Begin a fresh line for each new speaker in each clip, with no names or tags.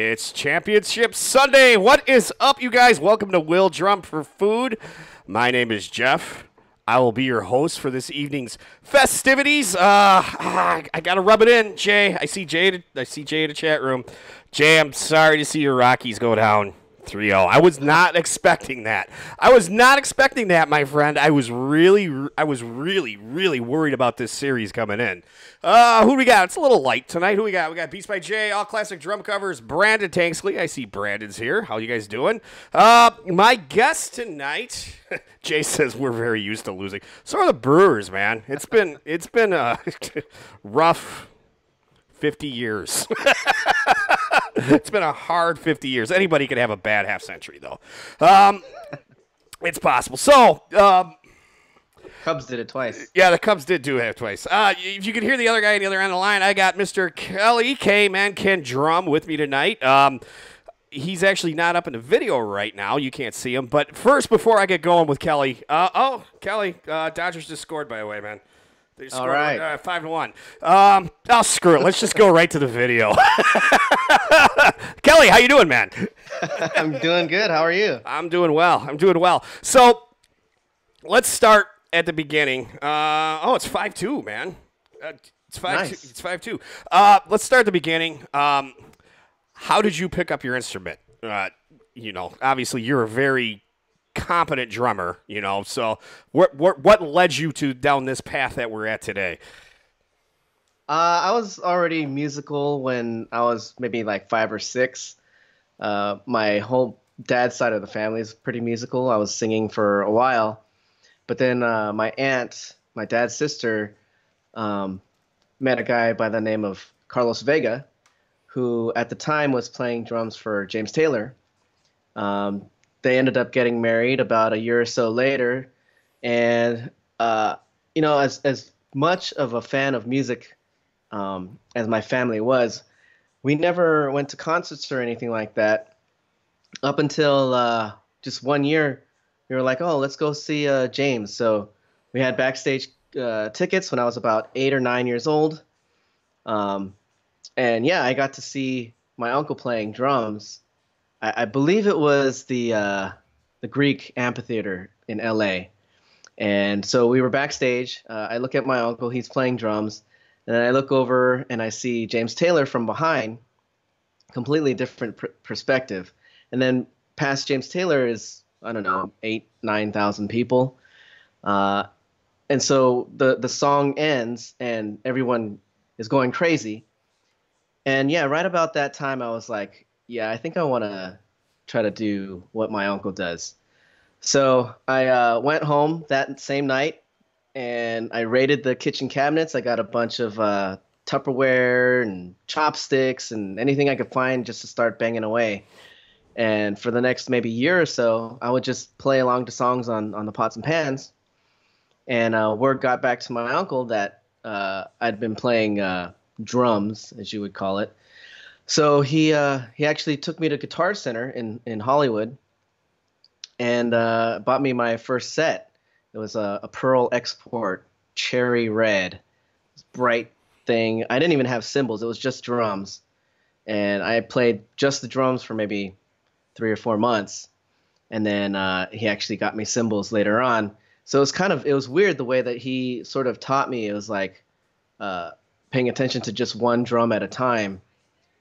It's Championship Sunday. What is up, you guys? Welcome to Will Drum for Food. My name is Jeff. I will be your host for this evening's festivities. I gotta rub it in, Jay. I see Jay in the chat room. Jay, I'm sorry to see your Rockies go down 3-0. I was not expecting that. My friend. I was really worried about this series coming in. Who do we got? It's a little light tonight. Who we got? We got Beats by Jay, all classic drum covers. Brandon Tanksley. I see Brandon's here. How you guys doing? My guest tonight, Jay says we're very used to losing. So are the Brewers, man. It's been a rough 50 years. It's been a hard 50 years. Anybody could have a bad half century, though. It's possible. So,
Cubs did it twice.
Yeah, the Cubs did do it twice. If you could hear the other guy on the other end of the line, I got Mr. Kelly KMKanDrum with me tonight. He's actually not up in the video right now. You can't see him. But first, before I get going with Kelly, Kelly, Dodgers just scored, by the way, man. They just scored,
all right.
5-1. Screw it. Let's just go right to the video. Kelly, how you doing, man?
I'm doing good. How are you?
I'm doing well. So let's start at the beginning. It's 5-2, man. It's 5-2.
Nice.
It's 5-2. Let's start at the beginning. How did you pick up your instrument? Obviously you're a very competent drummer, so what led you to down this path that we're at today?
I was already musical when I was maybe like 5 or 6. My whole dad's side of the family is pretty musical. I was singing for a while, but then my aunt, my dad's sister, met a guy by the name of Carlos Vega, who at the time was playing drums for James Taylor. They ended up getting married about a year or so later, and as much of a fan of music as my family was, we never went to concerts or anything like that up until just one year. We were like, oh, let's go see James. So we had backstage tickets when I was about 8 or 9 years old, and yeah, I got to see my uncle playing drums. I believe it was the Greek Amphitheater in L.A. And so we were backstage. I look at my uncle. He's playing drums. And then I look over and I see James Taylor from behind, completely different perspective. And then past James Taylor is, 8,000-9,000 people. And so the song ends and everyone is going crazy. And yeah, right about that time I was like, yeah, I think I want to try to do what my uncle does. So I went home that same night, and I raided the kitchen cabinets. I got a bunch of Tupperware and chopsticks and anything I could find just to start banging away. And for the next maybe year or so, I would just play along to songs on the pots and pans. And word got back to my uncle that I'd been playing drums, as you would call it. So he actually took me to Guitar Center in Hollywood and bought me my first set. It was a Pearl Export Cherry Red, this bright thing. I didn't even have cymbals. It was just drums. And I played just the drums for maybe 3 or 4 months. And then he actually got me cymbals later on. So it was weird the way that he sort of taught me. It was like paying attention to just one drum at a time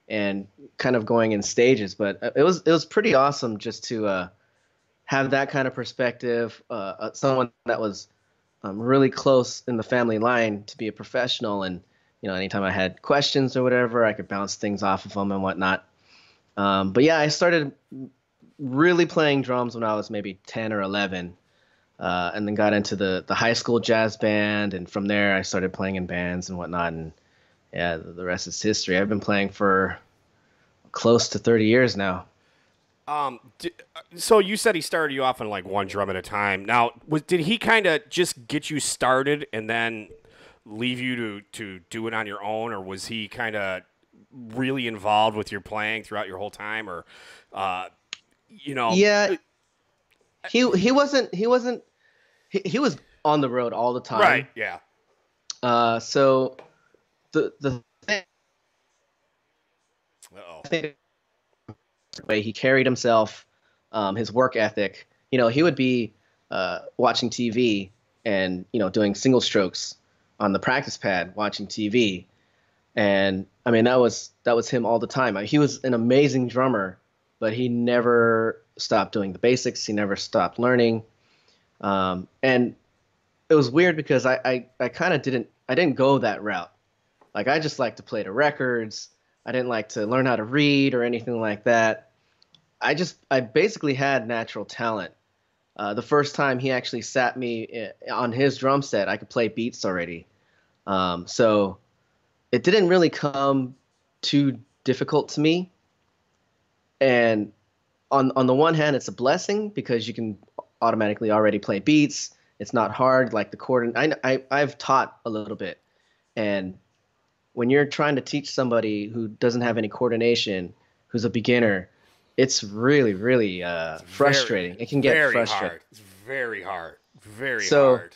and kind of going in stages. But it was pretty awesome just to have that kind of perspective, someone that was really close in the family line to be a professional. And, anytime I had questions or whatever, I could bounce things off of them and whatnot. But yeah, I started really playing drums when I was maybe 10 or 11, and then got into the high school jazz band. And from there, I started playing in bands and whatnot. And yeah, the rest is history. I've been playing for close to 30 years now.
So you said he started you off on like one drum at a time. Now, did he kind of just get you started and then leave you to do it on your own, or was he kind of really involved with your playing throughout your whole time, or
Yeah, he was on the road all the time.
Right. Yeah.
So the thing,
Uh-oh.
I think way he carried himself, his work ethic. You know, he would be watching TV and, you know, doing single strokes on the practice pad, watching TV. And I mean, that was him all the time. He was an amazing drummer, but he never stopped doing the basics. He never stopped learning. And it was weird because I kind of didn't go that route. Like, I just like to play the records. I didn't like to learn how to read or anything like that. I basically had natural talent. The first time he actually sat me on his drum set, I could play beats already. So it didn't really come too difficult to me. And on the one hand, it's a blessing because you can automatically already play beats. It's not hard like the chord. And I've taught a little bit. And when you're trying to teach somebody who doesn't have any coordination, who's a beginner, it's really, really frustrating. It can get frustrating.
Hard. It's very hard. Very
so,
hard.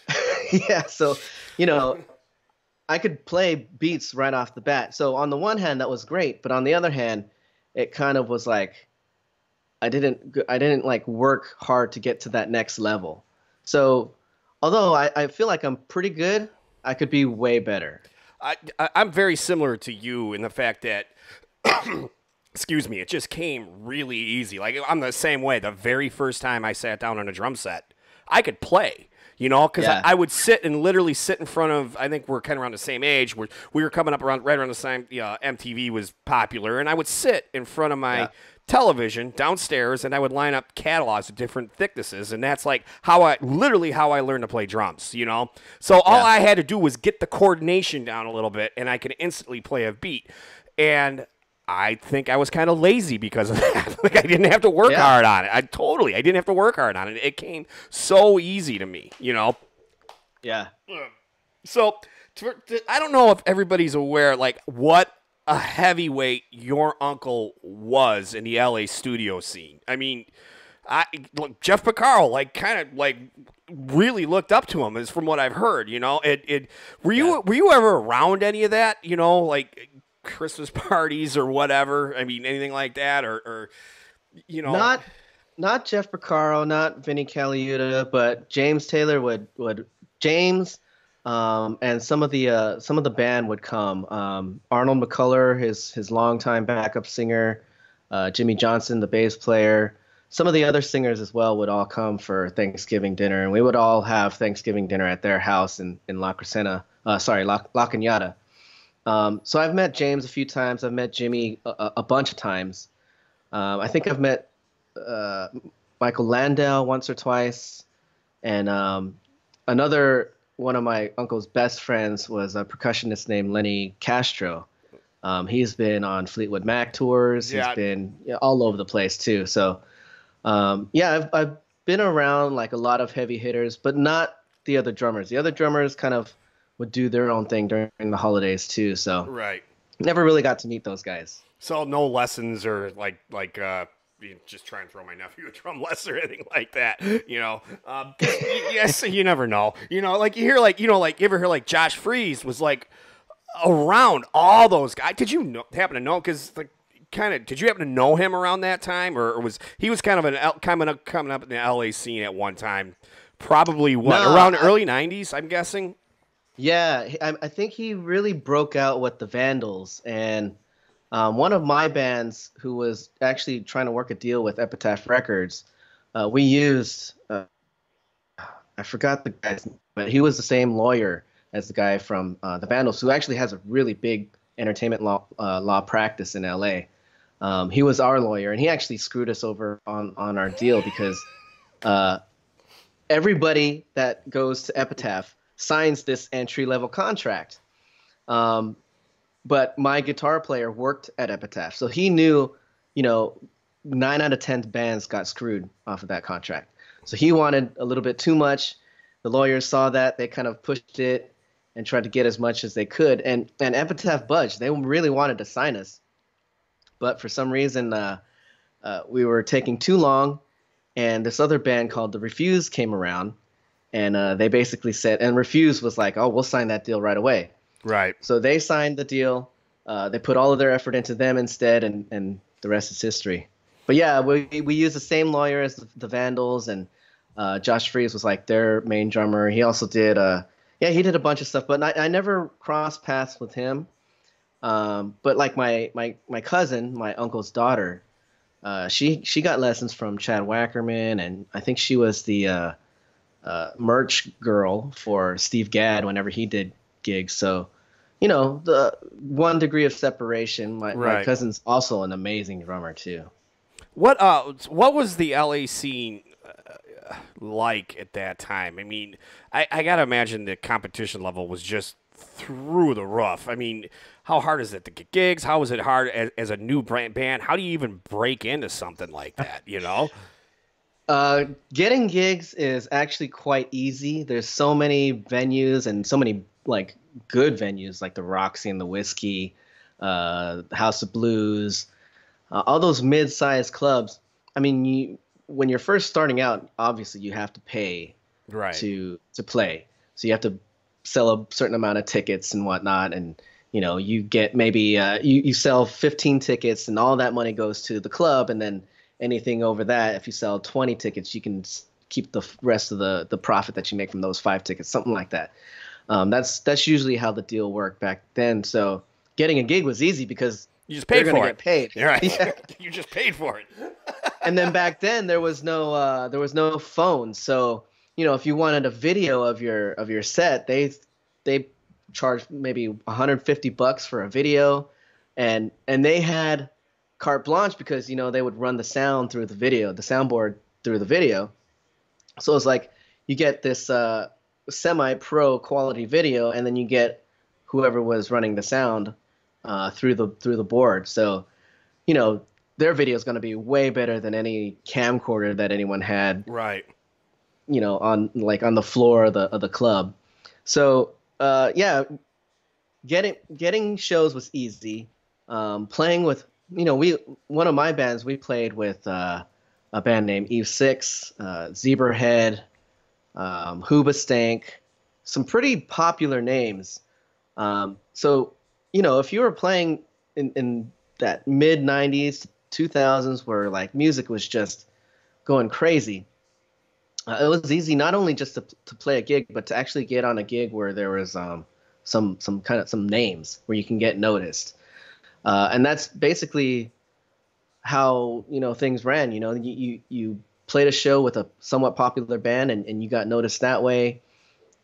Yeah. So, you know, I could play beats right off the bat. So on the one hand, that was great. But on the other hand, it kind of was like I didn't like work hard to get to that next level. So although I feel like I'm pretty good, I could be way better.
I'm very similar to you in the fact that, excuse me, it just came really easy. Like, I'm the same way. The very first time I sat down on a drum set, I could play, you know, because I would sit and literally sit in front of, I think we're kind of around the same age. We were coming up right around the same, MTV was popular, and I would sit in front of my television downstairs, and I would line up catalogs of different thicknesses, and that's like how I learned to play drums, you know? So all I had to do was get the coordination down a little bit, and I could instantly play a beat. And I think I was kind of lazy because of that. Like, I didn't have to work hard on it. I didn't have to work hard on it. It came so easy to me, you know?
Yeah.
So I don't know if everybody's aware, like, what a heavyweight your uncle was in the LA studio scene. I mean, look, Jeff Porcaro, like, kind of like really looked up to him, is from what I've heard. You know, were you ever around any of that? You know, like Christmas parties or whatever. I mean, anything like that, or you know,
not Jeff Porcaro, not Vinny Caliuta, but James Taylor would James. And some of the band would come. Arnold McCuller, his longtime backup singer, Jimmy Johnson, the bass player. Some of the other singers as well would all come for Thanksgiving dinner, and we would all have Thanksgiving dinner at their house in La Cañada. So I've met James a few times. I've met Jimmy a bunch of times. I think I've met Michael Landau once or twice, and another one of my uncle's best friends was a percussionist named Lenny Castro. He's been on Fleetwood Mac tours. He's been all over the place too. So, I've been around like a lot of heavy hitters, but not the other drummers. The other drummers kind of would do their own thing during the holidays too. So never really got to meet those guys.
So no lessons or like just try and throw my nephew a drum lesson or anything like that, you know. Yes, you never know. You know, like you hear, like, you know, like you ever hear like Josh Freese was like around all those guys. Did you happen to know? Because like, did you happen to know him around that time, or was he was kind of coming up in the LA scene at one time? Probably around the early '90s, I'm guessing.
Yeah, I think he really broke out with the Vandals, and one of my bands who was actually trying to work a deal with Epitaph Records, we used, I forgot the guy's name, but he was the same lawyer as the guy from the Vandals, who actually has a really big entertainment law practice in LA. He was our lawyer, and he actually screwed us over on our deal because everybody that goes to Epitaph signs this entry-level contract. But my guitar player worked at Epitaph, so he knew, you know, 9 out of 10 bands got screwed off of that contract. So he wanted a little bit too much. The lawyers saw that. They kind of pushed it and tried to get as much as they could. And Epitaph budged. They really wanted to sign us. But for some reason, we were taking too long, and this other band called The Refuse came around, and they basically said, and Refuse was like, oh, we'll sign that deal right away.
Right.
So they signed the deal. They put all of their effort into them instead, and the rest is history. But yeah, we used the same lawyer as the Vandals, and Josh Freese was like their main drummer. He also did yeah, he did a bunch of stuff, but I never crossed paths with him. But like my cousin, my uncle's daughter, she got lessons from Chad Wackerman, and I think she was the merch girl for Steve Gadd whenever he did gigs. So, you know, the one degree of separation. My cousin's also an amazing drummer too.
What was the LA scene like at that time? I mean, I gotta imagine the competition level was just through the roof. I mean, how hard is it to get gigs? How is it hard as a new band? How do you even break into something like that? You know?
Getting gigs is actually quite easy. There's so many venues and so many like good venues like the Roxy and the Whiskey, House of Blues, all those mid-sized clubs. I mean, when you're first starting out, obviously you have to pay to play. So you have to sell a certain amount of tickets and whatnot, and you know you get maybe you sell 15 tickets, and all that money goes to the club, and then anything over that, if you sell 20 tickets, you can keep the rest of the profit that you make from those 5 tickets, something like that. That's usually how the deal worked back then. So getting a gig was easy because
you just paid for it.
Get paid.
You're right.
Yeah.
You just paid for it.
And then back then there was no phone. So, you know, if you wanted a video of your set, they charged maybe $150 for a video, and they had carte blanche because, you know, they would run the sound through the video, the soundboard through the video. So it's like you get this semi-pro quality video, and then you get whoever was running the sound through the board. So, you know, their video is going to be way better than any camcorder that anyone had.
Right.
You know, on the floor of the club. So yeah, getting shows was easy. Playing with, you know, one of my bands, we played with a band named Eve Six, Zebrahead, Hoobastank, some pretty popular names. So, you know, if you were playing in that mid 90s, 2000s, where like music was just going crazy, it was easy not only just to play a gig, but to actually get on a gig where there was some names where you can get noticed. And that's basically how, you know, things ran. You know, you played a show with a somewhat popular band, and you got noticed that way.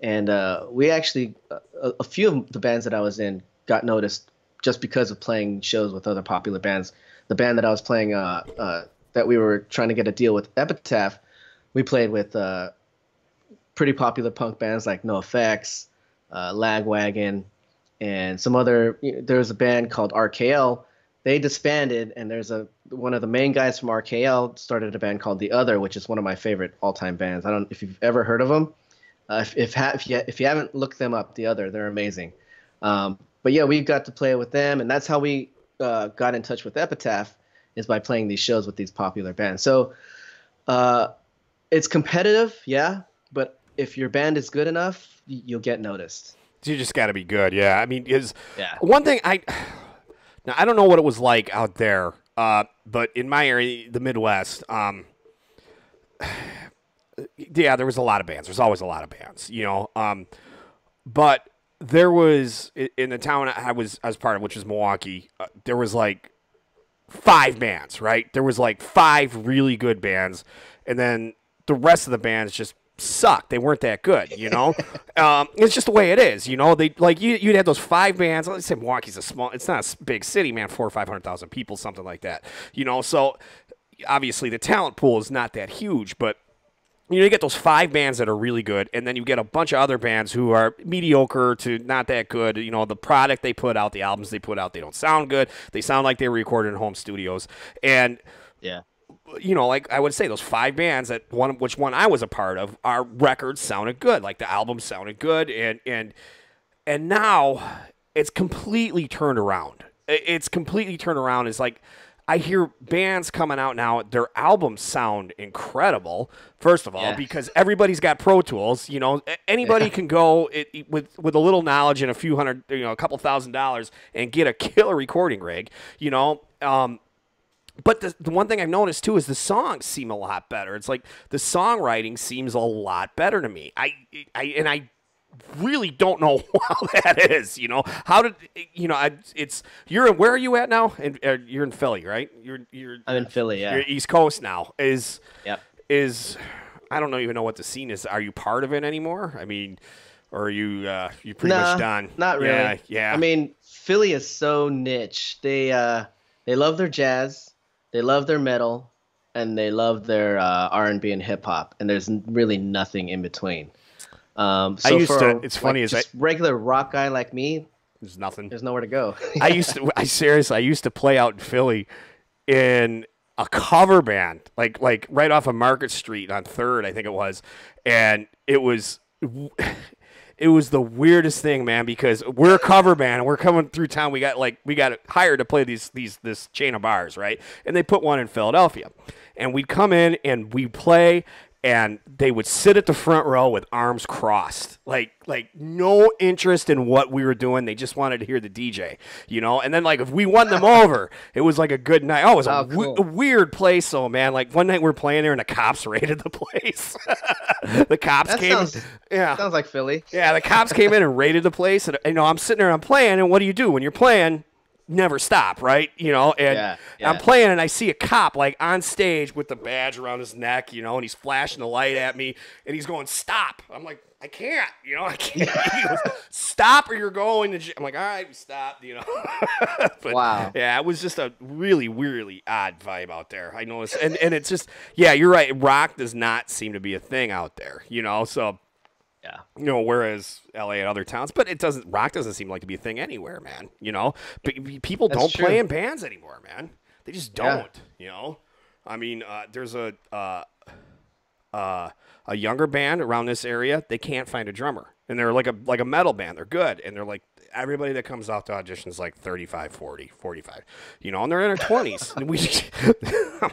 And we actually, a few of the bands that I was in got noticed just because of playing shows with other popular bands. The band that I was playing, that we were trying to get a deal with, Epitaph, we played with pretty popular punk bands like NoFX, Lagwagon, and some other. There was a band called RKL. They disbanded, and one of the main guys from RKL started a band called The Other, which is one of my favorite all-time bands. I don't know if you've ever heard of them. If you haven't looked them up, The Other, they're amazing. But yeah, we got to play with them, and that's how we got in touch with Epitaph, is by playing these shows with these popular bands. So it's competitive, yeah, but if your band is good enough, you'll get noticed.
You just got to be good, yeah. I mean, one thing now I don't know what it was like out there, but in my area, the Midwest, yeah, there was a lot of bands. There's always a lot of bands, you know. But there was in the town I was part of, which was Milwaukee. There was like 5 bands, right? There was like 5 really good bands, and then the rest of the bands just sucked. They weren't that good, you know. It's just the way it is, you know. They like you'd have those 5 bands. Let's say Milwaukee's it's not a big city, man. 400,000 or 500,000 people, something like that, you know. So obviously the talent pool is not that huge, but you know, you get those 5 bands that are really good, and then you get a bunch of other bands who are mediocre to not that good. You know, the product they put out, the albums they put out, they don't sound good. They sound like they were recorded in home studios. And,
yeah,
you know, like I would say, those 5 bands, which one I was a part of, our records sounded good. Like the albums sounded good, and now it's completely turned around. It's completely turned around. It's like, I hear bands coming out now, their albums sound incredible, first of all, because everybody's got Pro Tools. You know, anybody can go with a little knowledge and a few hundred, you know, a couple $1,000s and get a killer recording rig, you know. But the one thing I've noticed too is the songs seem a lot better. It's like the songwriting seems a lot better to me. I really don't know how that is. You know, how did where are you at now? And you're in Philly, right?
I'm in Philly. Yeah.
You're East Coast now.
Yep.
I don't even know what the scene is. Are you part of it anymore? I mean, or are you pretty much done?
Not really.
Yeah, yeah.
I mean, Philly is so niche. They love their jazz, they love their metal, and they love their R&B and hip hop, and there's really nothing in between. It's funny, is regular rock guy like me,
there's nothing.
There's nowhere to go.
I used to play out in Philly in a cover band, like right off of Market Street on 3rd, I think it was, and it was the weirdest thing, man, because we're a cover band and we're coming through town. We got hired to play this chain of bars, right? And they put one in Philadelphia, and we'd come in and we'd play. And they would sit at the front row with arms crossed, like no interest in what we were doing. They just wanted to hear the DJ, you know. And then if we won them over, it was like a good night. Oh, it was a weird place, though, man. Like one night we were playing there, and the cops raided the place. The cops
sounds like Philly.
Yeah, the cops came in and raided the place, and I'm sitting there, I'm playing, and what do you do when you're playing? Never stop, right? You know, and I'm playing and I see a cop on stage with the badge around his neck, you know, and he's flashing the light at me and he's going, stop. I'm like, I can't, you know, I can't. He goes, stop or you're going to I'm like, all right, stop, you know. But,
wow.
Yeah, it was just a really, really odd vibe out there. I noticed. And it's just, yeah, you're right. Rock does not seem to be a thing out there, you know, so.
Yeah.
You know, whereas LA and other towns, but rock doesn't seem like to be a thing anywhere, man. You know, people don't play in bands anymore, man. They just don't, you know. I mean, there's a younger band around this area. They can't find a drummer. And they're like a metal band. They're good. And they're like, everybody that comes out to auditions like 35, 40, 45, you know, and they're in their 20s. And I'm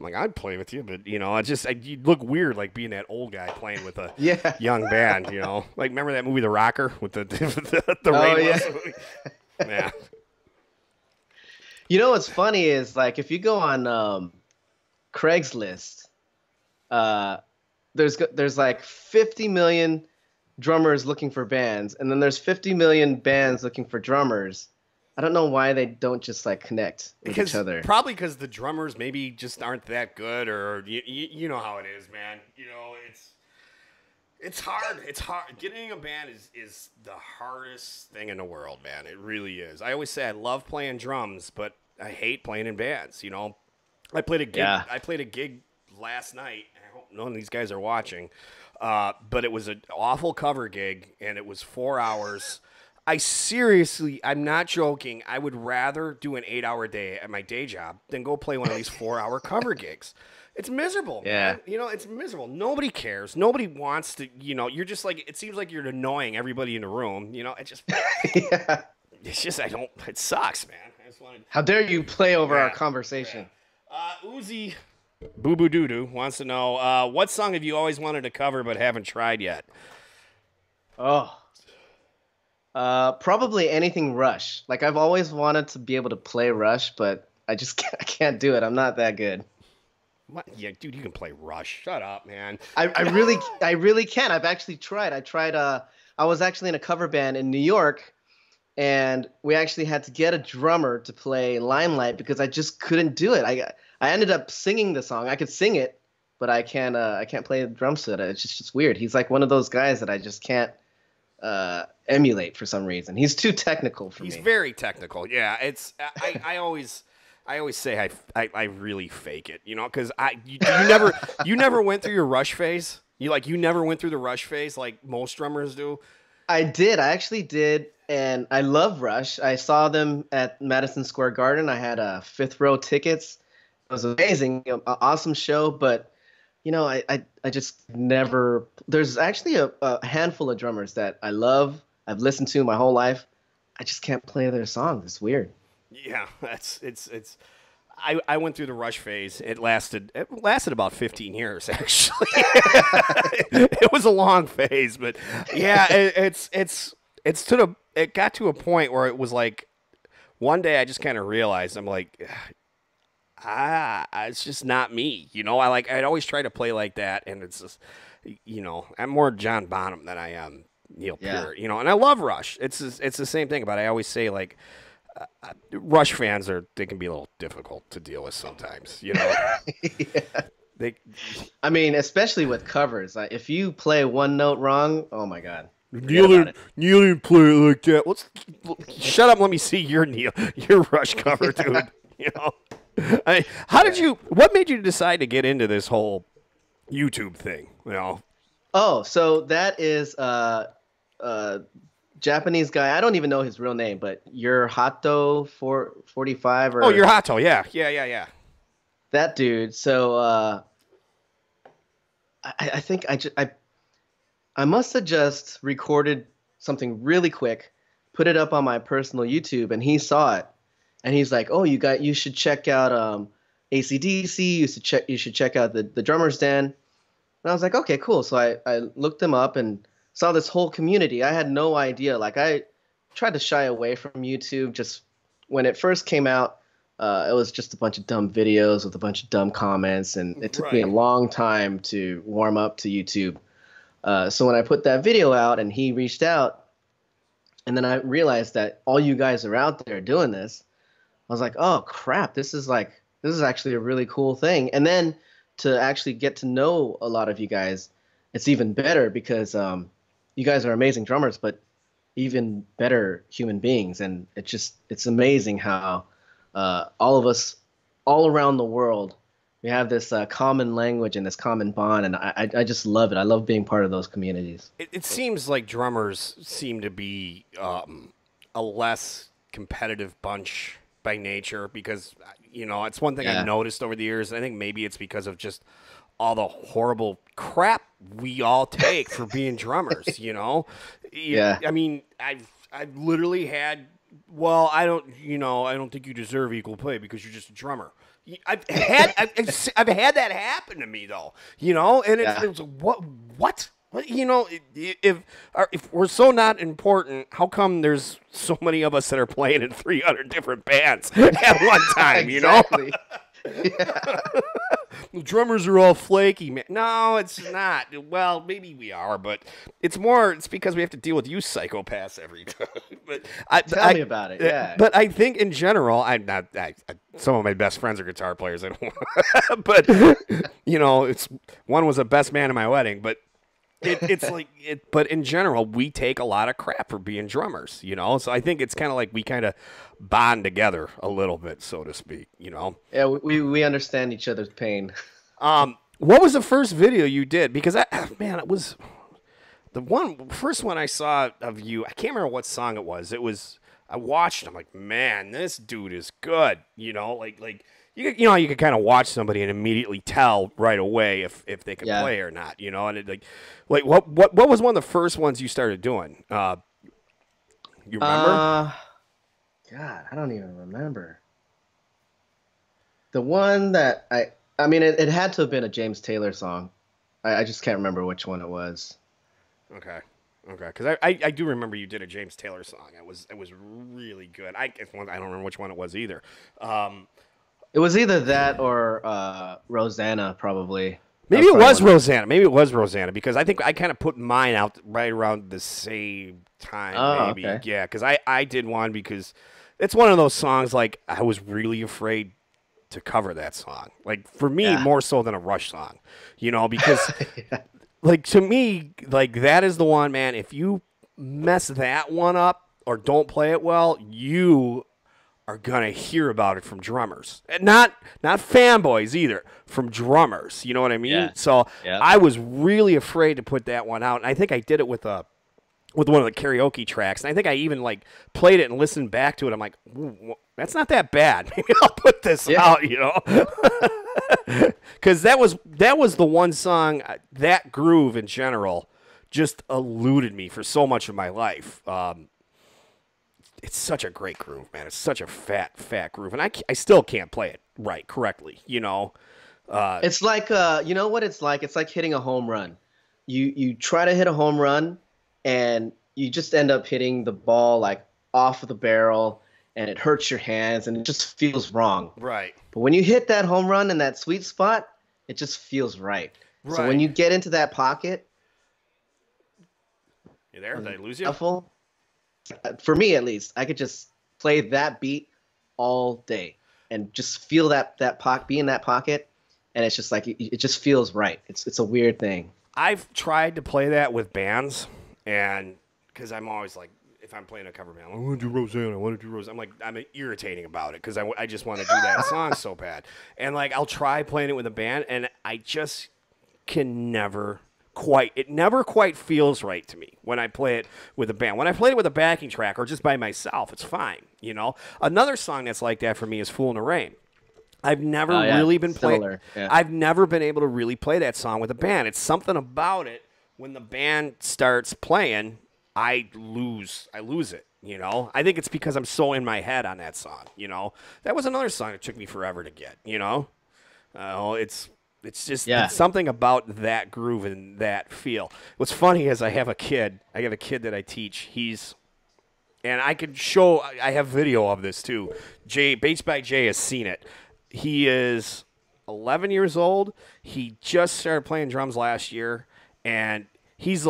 like, I'd play with you, but, you know, you look weird like being that old guy playing with a young band, you know. Like, remember that movie, The Rocker, with the rain? Yeah.
You know what's funny is, if you go on Craigslist, there's 50 million drummers looking for bands, and then there's 50 million bands looking for drummers. I don't know why they don't just connect with each other.
Probably because the drummers maybe just aren't that good, or you know how it is, man. You know, it's hard. It's hard. Getting a band is the hardest thing in the world, man. It really is. I always say I love playing drums, but I hate playing in bands. You know, I played a gig. Yeah. I played a gig last night. I hope none of these guys are watching. But it was an awful cover gig, and it was 4 hours. I'm not joking, I would rather do an 8-hour day at my day job than go play one of these 4-hour cover gigs. It's miserable, man. You know, it's miserable. Nobody cares. Nobody wants to, you know, you're just it seems like you're annoying everybody in the room. You know, it just, it sucks, man.
How dare you play over our conversation?
Yeah. Uzi Boo Boo Doo Doo wants to know, what song have you always wanted to cover but haven't tried yet?
Probably anything Rush. I've always wanted to be able to play Rush, but I can't do it. I'm not that good.
What? Yeah, dude, you can play Rush. Shut up, man.
I really can. I've actually tried. I was actually in a cover band in New York, and we actually had to get a drummer to play Limelight because I just couldn't do it. I ended up singing the song. I could sing it, but I can't play the drum set. It's just weird. He's one of those guys that I just can't emulate for some reason. He's too technical for me.
He's very technical. Yeah, it's I always say I really fake it, you know, because you never went through your Rush phase. You never went through the Rush phase like most drummers do.
I did. I actually did, and I love Rush. I saw them at Madison Square Garden. I had 5th row tickets. It was amazing, awesome show, but you know, I just never. There's actually a handful of drummers that I love. I've listened to my whole life. I just can't play their songs. It's weird.
Yeah, it's. I went through the Rush phase. It lasted about 15 years, actually. It was a long phase, but yeah, it got to a point where it was like one day I just kind of realized I'm like, it's just not me. I'd always try to play like that, and it's just, I'm more John Bonham than I am Neil Peart. And I love Rush. It's the same thing. But I always say like, Rush fans they can be a little difficult to deal with sometimes.
Yeah. I mean, especially with covers. Like, if you play one note wrong, oh my god.
Neil didn't play it like that. Shut up. Let me see your Rush cover, dude. What made you decide to get into this whole YouTube thing?
Oh, so that is Japanese guy. I don't even know his real name, but your Hato 45 or
your Hato, yeah.
That dude. So I think I must have just recorded something really quick, put it up on my personal YouTube, and he saw it, and he's like, "Oh, you should check out AC/DC. You should check out the Drummer's Den." And I was like, "Okay, cool." So I looked him up and saw this whole community. I had no idea. Like, I tried to shy away from YouTube. Just when it first came out, it was just a bunch of dumb videos with a bunch of dumb comments, and it took me a long time to warm up to YouTube. So when I put that video out and he reached out, and then I realized that all you guys are out there doing this, I was like, oh crap, this is actually a really cool thing. And then to actually get to know a lot of you guys, it's even better because you guys are amazing drummers, but even better human beings. And it's amazing how all of us all around the world, we have this common language and this common bond, and I just love it. I love being part of those communities.
It seems like drummers seem to be a less competitive bunch by nature because, it's one thing I've noticed over the years. I think maybe it's because of just all the horrible crap we all take for being drummers,
Yeah.
I mean, I've literally had, well, I don't think you deserve equal play because you're just a drummer. I've had that happen to me though, and it's what? If we're so not important, how come there's so many of us that are playing in 300 different bands at one time?
Exactly.
The drummers are all flaky, man. No, it's not. Well, maybe we are, but it's because we have to deal with you psychopaths every time.
Tell me about it. Yeah.
But I think in general, some of my best friends are guitar players. But it's one was the best man in my wedding, but. But in general, we take a lot of crap for being drummers, So I think it's kind of like we kind of bond together a little bit, so to speak,
Yeah, we understand each other's pain.
What was the first video you did? Because it was the first one I saw of you. I can't remember what song it was. I watched. I'm like, man, this dude is good. You could kind of watch somebody and immediately tell right away if they could play or not, And what was one of the first ones you started doing? You remember?
God, I don't even remember. The one that I mean, it had to have been a James Taylor song. I just can't remember which one it was.
Okay, because I do remember you did a James Taylor song. It was really good. I don't remember which one it was either.
It was either that or Rosanna, probably.
Maybe it was Rosanna because I think I kind of put mine out right around the same time.
Oh,
maybe.
okay.
Yeah, because I did one because it's one of those songs like I was really afraid to cover that song. Like for me, more so than a Rush song, because like to me, like that is the one, man. If you mess that one up or don't play it well, you are gonna hear about it from drummers, and not fanboys either, from drummers. You know what I mean?
Yeah.
So I was really afraid to put that one out, and I think I did it with one of the karaoke tracks, and I think I even like played it and listened back to it. I'm like, that's not that bad. Maybe I'll put this out, because that was the one song that groove in general just eluded me for so much of my life. It's such a great groove, man. It's such a fat groove, and I still can't play it correctly.
It's like you know what it's like? It's like hitting a home run. You try to hit a home run, and you just end up hitting the ball like off of the barrel, and it hurts your hands and it just feels wrong.
Right.
But when you hit that home run in that sweet spot, it just feels right. So when
Right.
you get into that pocket,
You there? Did I lose you?
shuffle, for me at least, I could just play that beat all day and just feel that be in that pocket, and it's just like it just feels right. It's a weird thing.
I've tried to play that with bands, and because I'm always like, if I'm playing a cover band, I want to do Roseanne, I want to do Roseanne. I'm irritating about it because I just want to do that song so bad. And like, I'll try playing it with a band, and I just can never quite, it never quite feels right to me when I play it with a band. When I play it with a backing track or just by myself, it's fine, you know? Another song that's like that for me is Fool in the Rain. I've never really been playing.
Yeah.
I've never been able to really play that song with a band. It's something about it when the band starts playing, I lose it. You know, I think it's because I'm so in my head on that song. You know, that was another song that took me forever to get. You know, it's just it's something about that groove and that feel. What's funny is I have a kid. I have a kid that I teach. And I can show. I have video of this too. Bass by Jay has seen it. He is 11 years old. He just started playing drums last year, and he's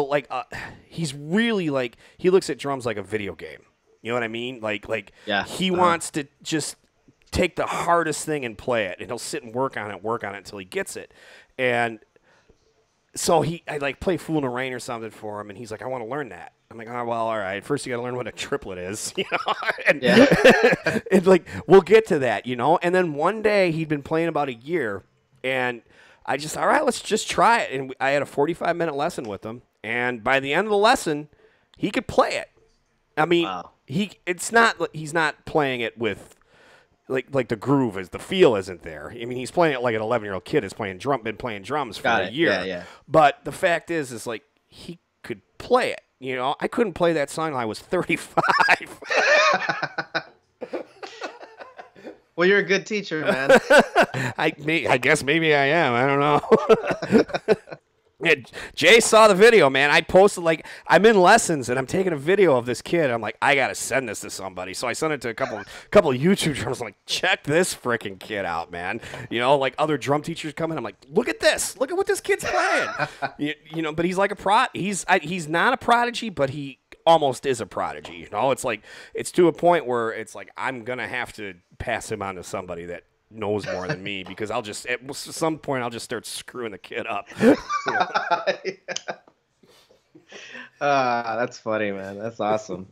he's really like, he looks at drums like a video game. You know what I mean? He wants to just take the hardest thing and play it, and he'll sit and work on it until he gets it. And so I like play Fool in the Rain or something for him, and he's like, I want to learn that. I'm like, oh, well, all right. First, you got to learn what a triplet is, you know. And like, we'll get to that, you know. And then one day, he'd been playing about a year, and I just, all right, let's just try it. And I had a 45-minute lesson with him, and by the end of the lesson, he could play it. I mean, he's not playing it with like the groove is, the feel isn't there. I mean, he's playing it like an 11-year-old kid is been playing drums for a year.
Yeah.
But the fact is like he could play it. You know, I couldn't play that song until I was 35.
Well, you're a good teacher, man.
I guess maybe I am. I don't know. Yeah, Jay saw the video, man. I posted, like, I'm in lessons and I'm taking a video of this kid. I'm like, I gotta send this to somebody. So I sent it to a couple of YouTube drummers. I'm like, check this freaking kid out, man. You know, like other drum teachers come in. I'm like, look at this. Look at what this kid's playing. you know, but he's like he's not a prodigy, but he almost is a prodigy. You know, it's like, it's to a point where it's like I'm gonna have to pass him on to somebody that knows more than me, because I'll just at some point I'll just start screwing the kid up.
That's funny, man. That's awesome.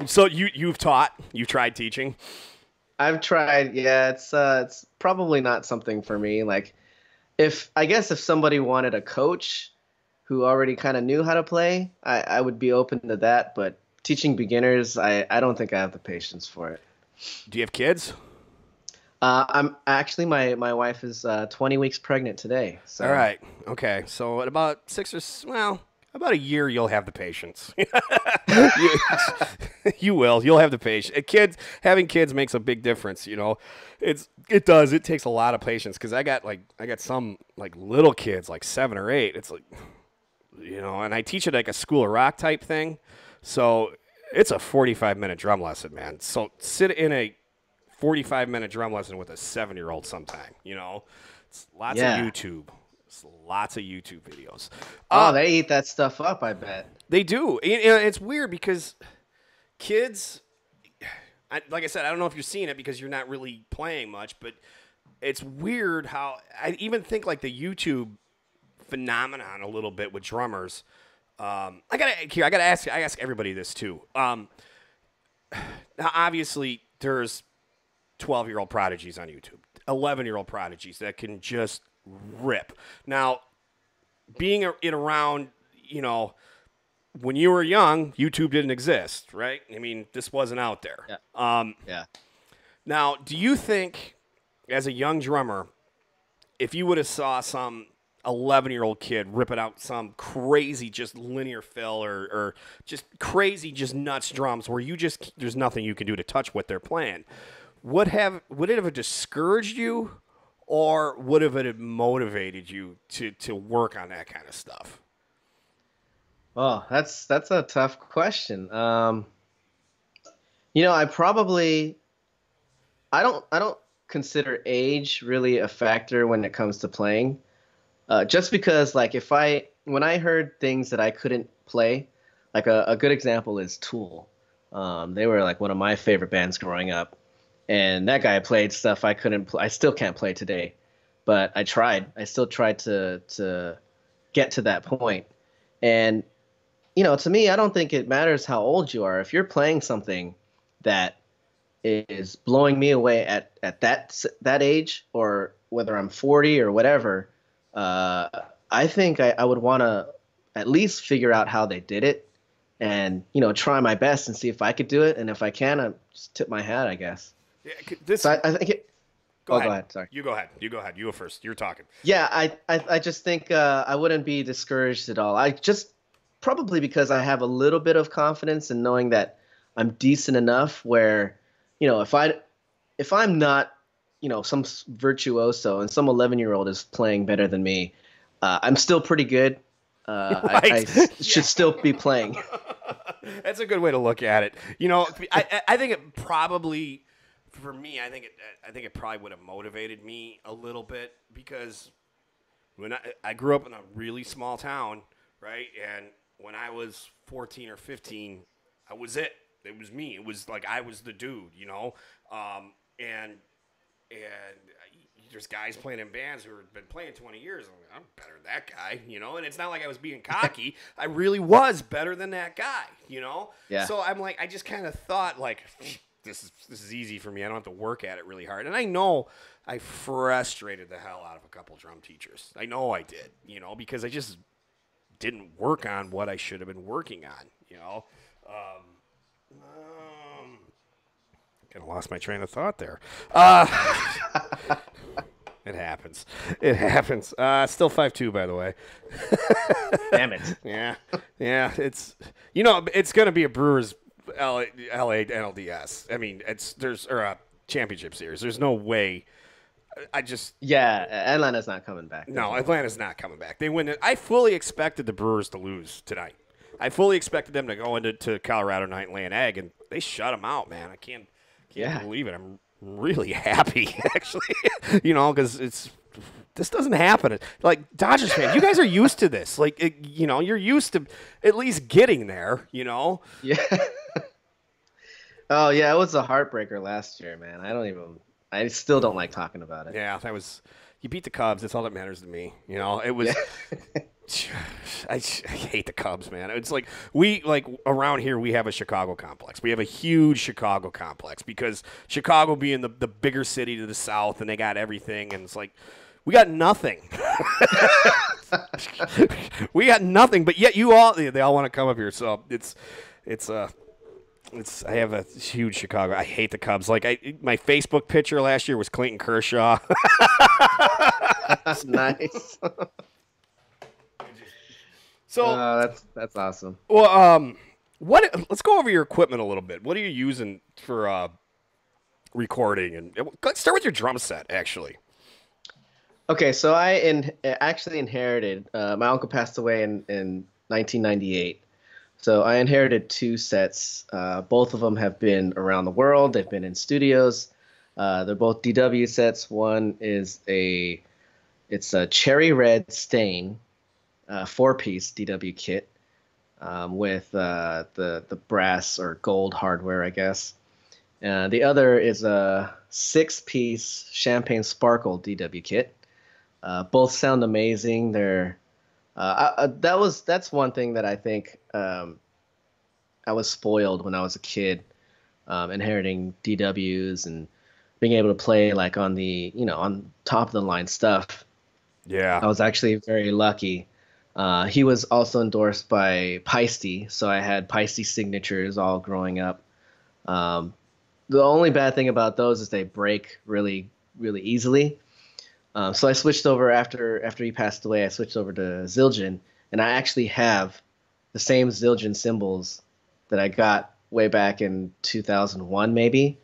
So you've tried teaching?
I've tried. Yeah, it's probably not something for me. Like, if somebody wanted a coach who already kind of knew how to play, I would be open to that. But teaching beginners, I don't think I have the patience for it.
Do you have kids?
I'm actually, my wife is 20 weeks pregnant today. So.
All right. Okay. So at about about a year, you'll have the patience. You will. You'll have the patience. Having kids makes a big difference. You know, it does. It takes a lot of patience, because I got some like little kids, like 7 or 8. It's like, you know, and I teach it like a School of Rock type thing. So it's a 45-minute drum lesson, man. So sit in a 45-minute drum lesson with a 7-year-old sometime, you know. It's lots of YouTube. It's lots of YouTube videos.
They eat that stuff up, I bet.
They do. It's weird because kids, like I said, I don't know if you're seeing it because you're not really playing much, but it's weird how I even think like the YouTube phenomenon a little bit with drummers. I gotta ask everybody this too. Now obviously there's 12-year-old prodigies on YouTube, 11-year-old prodigies that can just rip. Now, being around, you know, when you were young, YouTube didn't exist, right? I mean, this wasn't out there.
Yeah.
Now, do you think, as a young drummer, if you would have saw some 11-year-old kid ripping out some crazy just linear fill or just crazy just nuts drums where there's nothing you can do to touch what they're playing, would it have discouraged you, or would it have motivated you to work on that kind of stuff?
Oh, that's a tough question. I probably I don't consider age really a factor when it comes to playing. Just because like if I when I heard things that I couldn't play, like a good example is Tool. They were like one of my favorite bands growing up, and that guy played stuff I couldn't play. I still can't play today, but I tried. I still tried to get to that point. And to me, I don't think it matters how old you are. If you're playing something that is blowing me away at that age, or whether I'm 40 or whatever, uh, I think I would want to at least figure out how they did it, and try my best and see if I could do it. And if I can, I just tip my hat, I guess.
Yeah,
So I think it.
go ahead.
Go ahead. Sorry.
You go ahead. You go ahead. You go first. You're talking.
Yeah, I just think I wouldn't be discouraged at all. I just probably because I have a little bit of confidence in knowing that I'm decent enough where, if I'm not, some virtuoso and some 11-year-old is playing better than me, I'm still pretty good. I should still be playing.
That's a good way to look at it. I think it probably, for me, I think it probably would have motivated me a little bit, because when I grew up in a really small town, right? And when I was 14 or 15, I was it. It was me. It was like I was the dude, and there's guys playing in bands who have been playing 20 years. I'm like, I'm better than that guy, and it's not like I was being cocky. I really was better than that guy,
Yeah.
So I'm like, I just kind of thought like, this is easy for me. I don't have to work at it really hard. And I know I frustrated the hell out of a couple drum teachers. I know I did, because I just didn't work on what I should have been working on, Kind of lost my train of thought there. It happens. It happens. Still 5'2", by the way.
Damn it.
Yeah. It's it's gonna be a Brewers LA NLDS. I mean, there's a championship series. There's no way.
Yeah, Atlanta's not coming back.
No, Atlanta's not coming back. They win it. I fully expected the Brewers to lose tonight. I fully expected them to go into Colorado night and lay an egg, and they shut them out, man. I can't believe it. I'm really happy, actually, because this doesn't happen. Like, Dodgers fans, you guys are used to this. Like, you're used to at least getting there,
Yeah. Oh, yeah, it was a heartbreaker last year, man. I still don't like talking about it.
Yeah, you beat the Cubs. That's all that matters to me. It was. Yeah. I hate the Cubs, man. It's like around here we have a Chicago complex. We have a huge Chicago complex because Chicago being the bigger city to the south, and they got everything, and it's like we got nothing. We got nothing, but yet they all want to come up here. So I have a huge Chicago. I hate the Cubs. Like my Facebook picture last year was Clayton Kershaw.
Nice.
So
that's awesome.
Well, let's go over your equipment a little bit. What are you using for recording? And let's start with your drum set, actually.
Okay, so I actually inherited. My uncle passed away in 1998, so I inherited two sets. Both of them have been around the world. They've been in studios. They're both DW sets. One is it's a cherry red stain. 4-piece DW kit with the brass or gold hardware, I guess. The other is a 6-piece champagne sparkle DW kit. Both sound amazing. That's one thing that I think I was spoiled when I was a kid, inheriting DWs and being able to play like on the on top of the line stuff.
Yeah,
I was actually very lucky. He was also endorsed by Paiste, so I had Paiste signatures all growing up. The only bad thing about those is they break really, really easily. So I switched over after he passed away. I switched over to Zildjian, and I actually have the same Zildjian cymbals that I got way back in 2001, maybe.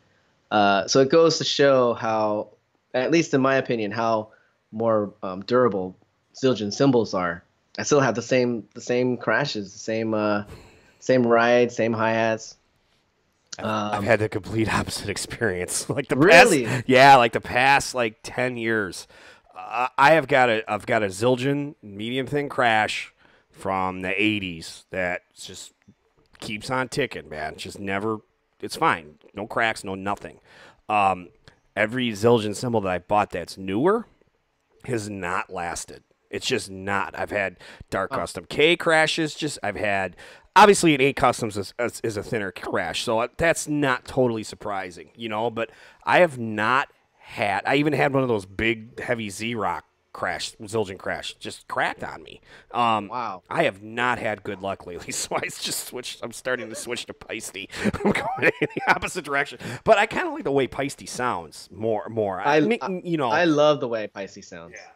So it goes to show how, at least in my opinion, how more durable Zildjian cymbals are. I still have the same crashes, the same ride, same hi-hats.
I've had the complete opposite experience. Like the
Really?
past, yeah, like the past like 10 years. I've got a Zildjian medium thin crash from the 80s that just keeps on ticking, man. Just never, it's fine. No cracks, no nothing. Every Zildjian cymbal that I bought that's newer has not lasted. It's just not. I've had Dark Custom K crashes. I've had, obviously, an A Customs is a thinner crash, so that's not totally surprising, you know. But I have not had. I even had one of those big, heavy Z-Rock Zildjian crash, just cracked on me.
Wow.
I have not had good luck lately, so I just switched. I'm starting to switch to Peisty. I'm going in the opposite direction, but I kind of like the way Peisty sounds more. I mean, you know,
I love the way Pisces sounds.
yeah.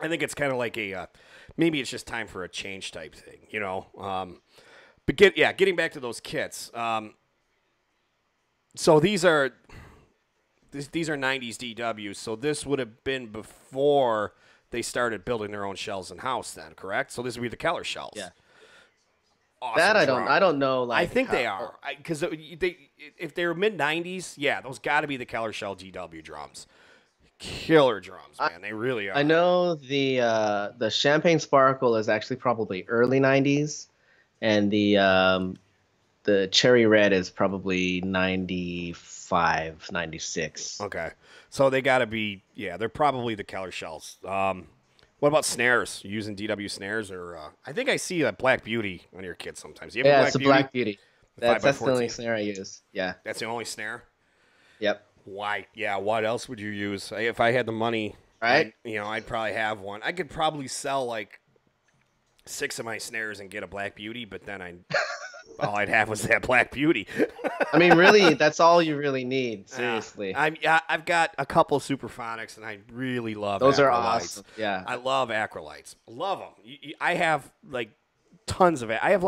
I think it's kind of like maybe it's just time for a change type thing, you know. But getting back to those kits. So these are 90s DWs. So this would have been before they started building their own shells in house, then, correct? So this would be the Keller shells.
Yeah.
Awesome
That I
drum.
don't know. Like,
I think they are, because if they're mid 90s, yeah, those got to be the Keller shell DW drums. Killer drums, man. They really are.
I know the Champagne Sparkle is actually probably early 90s, and the Cherry Red is probably 95, 96.
Okay. So they got to be, yeah, they're probably the Keller shells. What about snares? You using DW snares? Or I think I see a Black Beauty on your kit sometimes. You have
Yeah,
a
it's a Black Beauty. That's the
5x14?
only snare I use. Yeah.
That's the only snare?
Yep.
Why? Yeah, what else would you use? If I had the money,
Right?
I'd probably have one. I could probably sell like 6 of my snares and get a Black Beauty, but then all I'd have was that Black Beauty.
I mean, really, that's all you really need. Seriously.
I've got a couple Supraphonics, and I really love
Those are
Acrylites.
awesome. Yeah.
I love Acrylites. Love them. I have like tons of it. I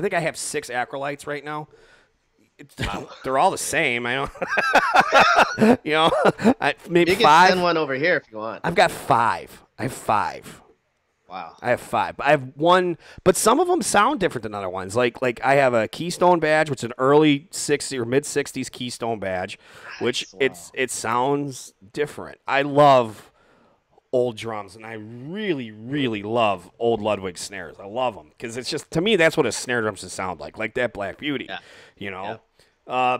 think I have 6 Acrylites right now. They're all the same. I don't, maybe
You can
5.
send one over here if you want.
I've got 5. I have 5.
Wow.
I have 5. I have one, but some of them sound different than other ones. Like I have a Keystone badge, which is an early 60s or mid 60s Keystone badge, which it sounds different. I love old drums, and I really, really love old Ludwig snares. I love them because it's just, to me, that's what a snare drum should sound like that Black Beauty.
Yeah.
You know.
Yeah.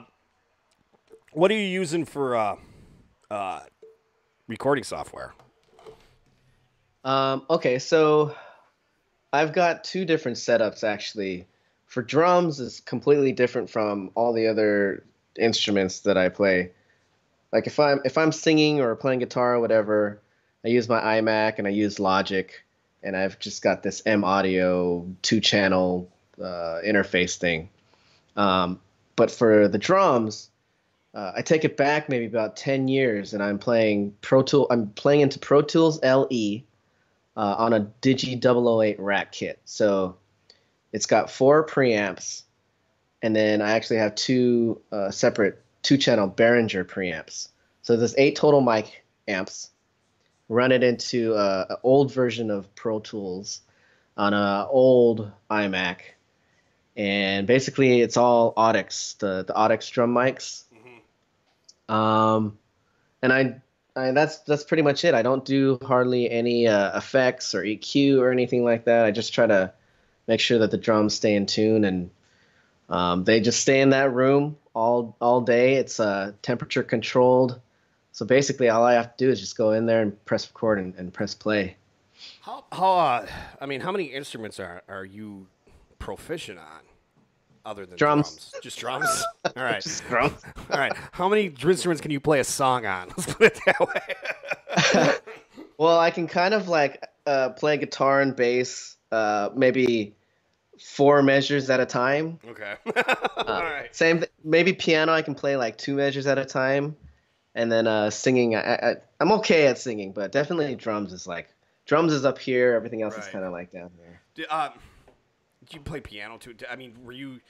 What are you using for recording software?
Okay, so I've got 2 different setups actually. For drums, it's completely different from all the other instruments that I play. Like if I'm singing or playing guitar or whatever, I use my iMac and I use Logic, and I've just got this M Audio 2-channel interface thing. But for the drums, I take it back maybe about 10 years, and I'm playing into Pro Tools LE on a Digi 008 rack kit. So it's got 4 preamps, and then I actually have 2 separate 2-channel Behringer preamps. So there's 8 total mic amps. Run it into an old version of Pro Tools on an old iMac. And basically, it's all Audix, the Audix drum mics. Mm-hmm. And that's pretty much it. I don't do hardly any effects or EQ or anything like that. I just try to make sure that the drums stay in tune, and they just stay in that room all day. It's temperature controlled. So basically, all I have to do is just go in there and press record and press play.
How many instruments are you proficient on other than
drums?
Just drums? All right.
Just drums.
All right. How many instruments can you play a song on? Let's put it that way.
Well, I can kind of like play guitar and bass maybe 4 measures at a time.
Okay. All right.
Maybe piano I can play like 2 measures at a time. And then singing, I'm okay at singing, but definitely drums is up here. Everything else is kind of like down there.
Did you play piano too? I mean, were you?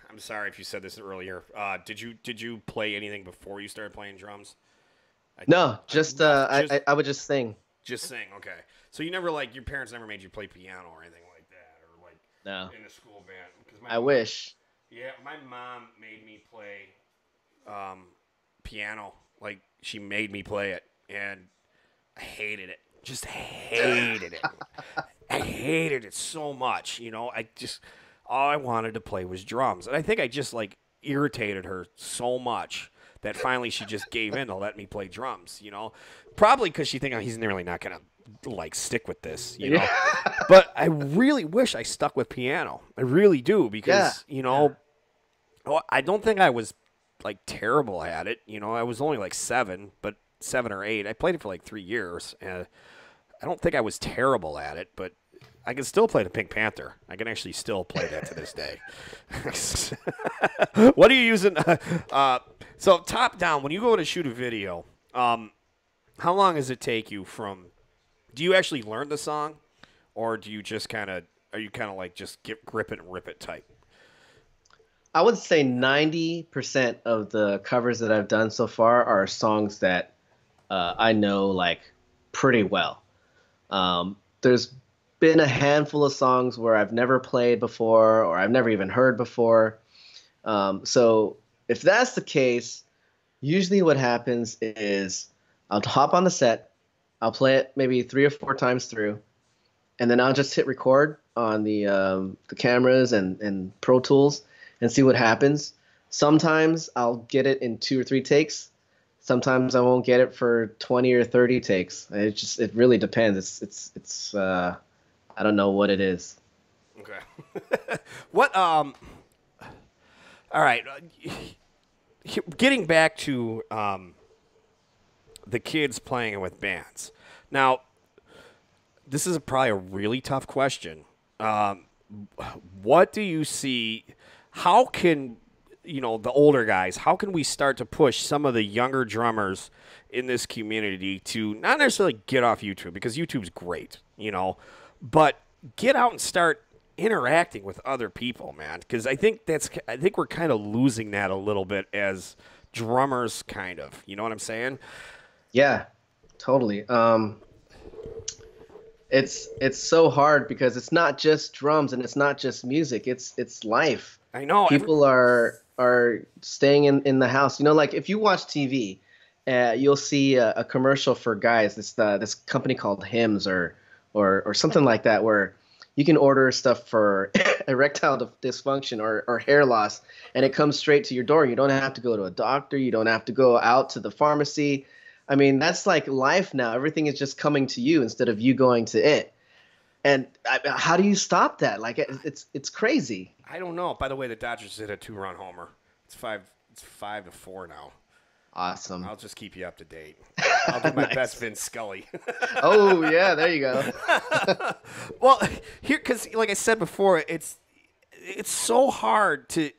I'm sorry if you said this earlier. Did you play anything before you started playing drums?
No, I would just sing.
Just sing, okay. So you never your parents never made you play piano or anything like that, or
no
in a school band?
I wish.
Yeah, my mom made me play piano. Like, she made me play it, and I hated it. Just hated it. I hated it so much. You know, all I wanted to play was drums. And I think I just, like, irritated her so much that finally she just gave in to let me play drums, you know? Probably because she think, oh, he's really not going to, like, stick with this, you know? But I really wish I stuck with piano. I really do because, you know, I don't think I was, like, terrible at it. You know, I was only, like, 7 or 8. I played it for, like, 3 years, and I don't think I was terrible at it, but I can still play the Pink Panther. I can actually still play that to this day. What are you using? So top down, when you go to shoot a video, how long does it take you from, do you actually learn the song, or do you just are you kind of like just grip it and rip it type?
I would say 90% of the covers that I've done so far are songs that I know like pretty well. There's been a handful of songs where I've never played before or I've never even heard before. So if that's the case, usually what happens is I'll hop on the set, I'll play it maybe 3 or 4 times through, and then I'll just hit record on the cameras and Pro Tools and see what happens. Sometimes I'll get it in 2 or 3 takes. Sometimes I won't get it for 20 or 30 takes. It really depends. It's I don't know what it is.
Okay. What all right. Getting back to the kids playing with bands. Now, this is probably a really tough question. What do you see? How can, you know, the older guys, how can we start to push some of the younger drummers in this community to not necessarily get off YouTube, because YouTube's great, you know, but get out and start interacting with other people, man, because I think we're kind of losing that a little bit as drummers, kind of. You know what I'm saying?
Yeah, totally. It's so hard because it's not just drums and it's not just music. It's life.
I know.
People are staying in the house. You know, like if you watch TV, you'll see a commercial for guys. This company called Hims or something like that, where you can order stuff for erectile dysfunction or hair loss, and it comes straight to your door. You don't have to go to a doctor. You don't have to go out to the pharmacy. I mean, that's like life now. Everything is just coming to you instead of you going to it. And how do you stop that? Like, it's crazy.
I don't know. By the way, the Dodgers hit a 2-run homer. It's 5-4 now.
Awesome.
I'll just keep you up to date. I'll do my best Vince Scully.
Oh, yeah, there you go.
Well, here, because like I said before, it's so hard to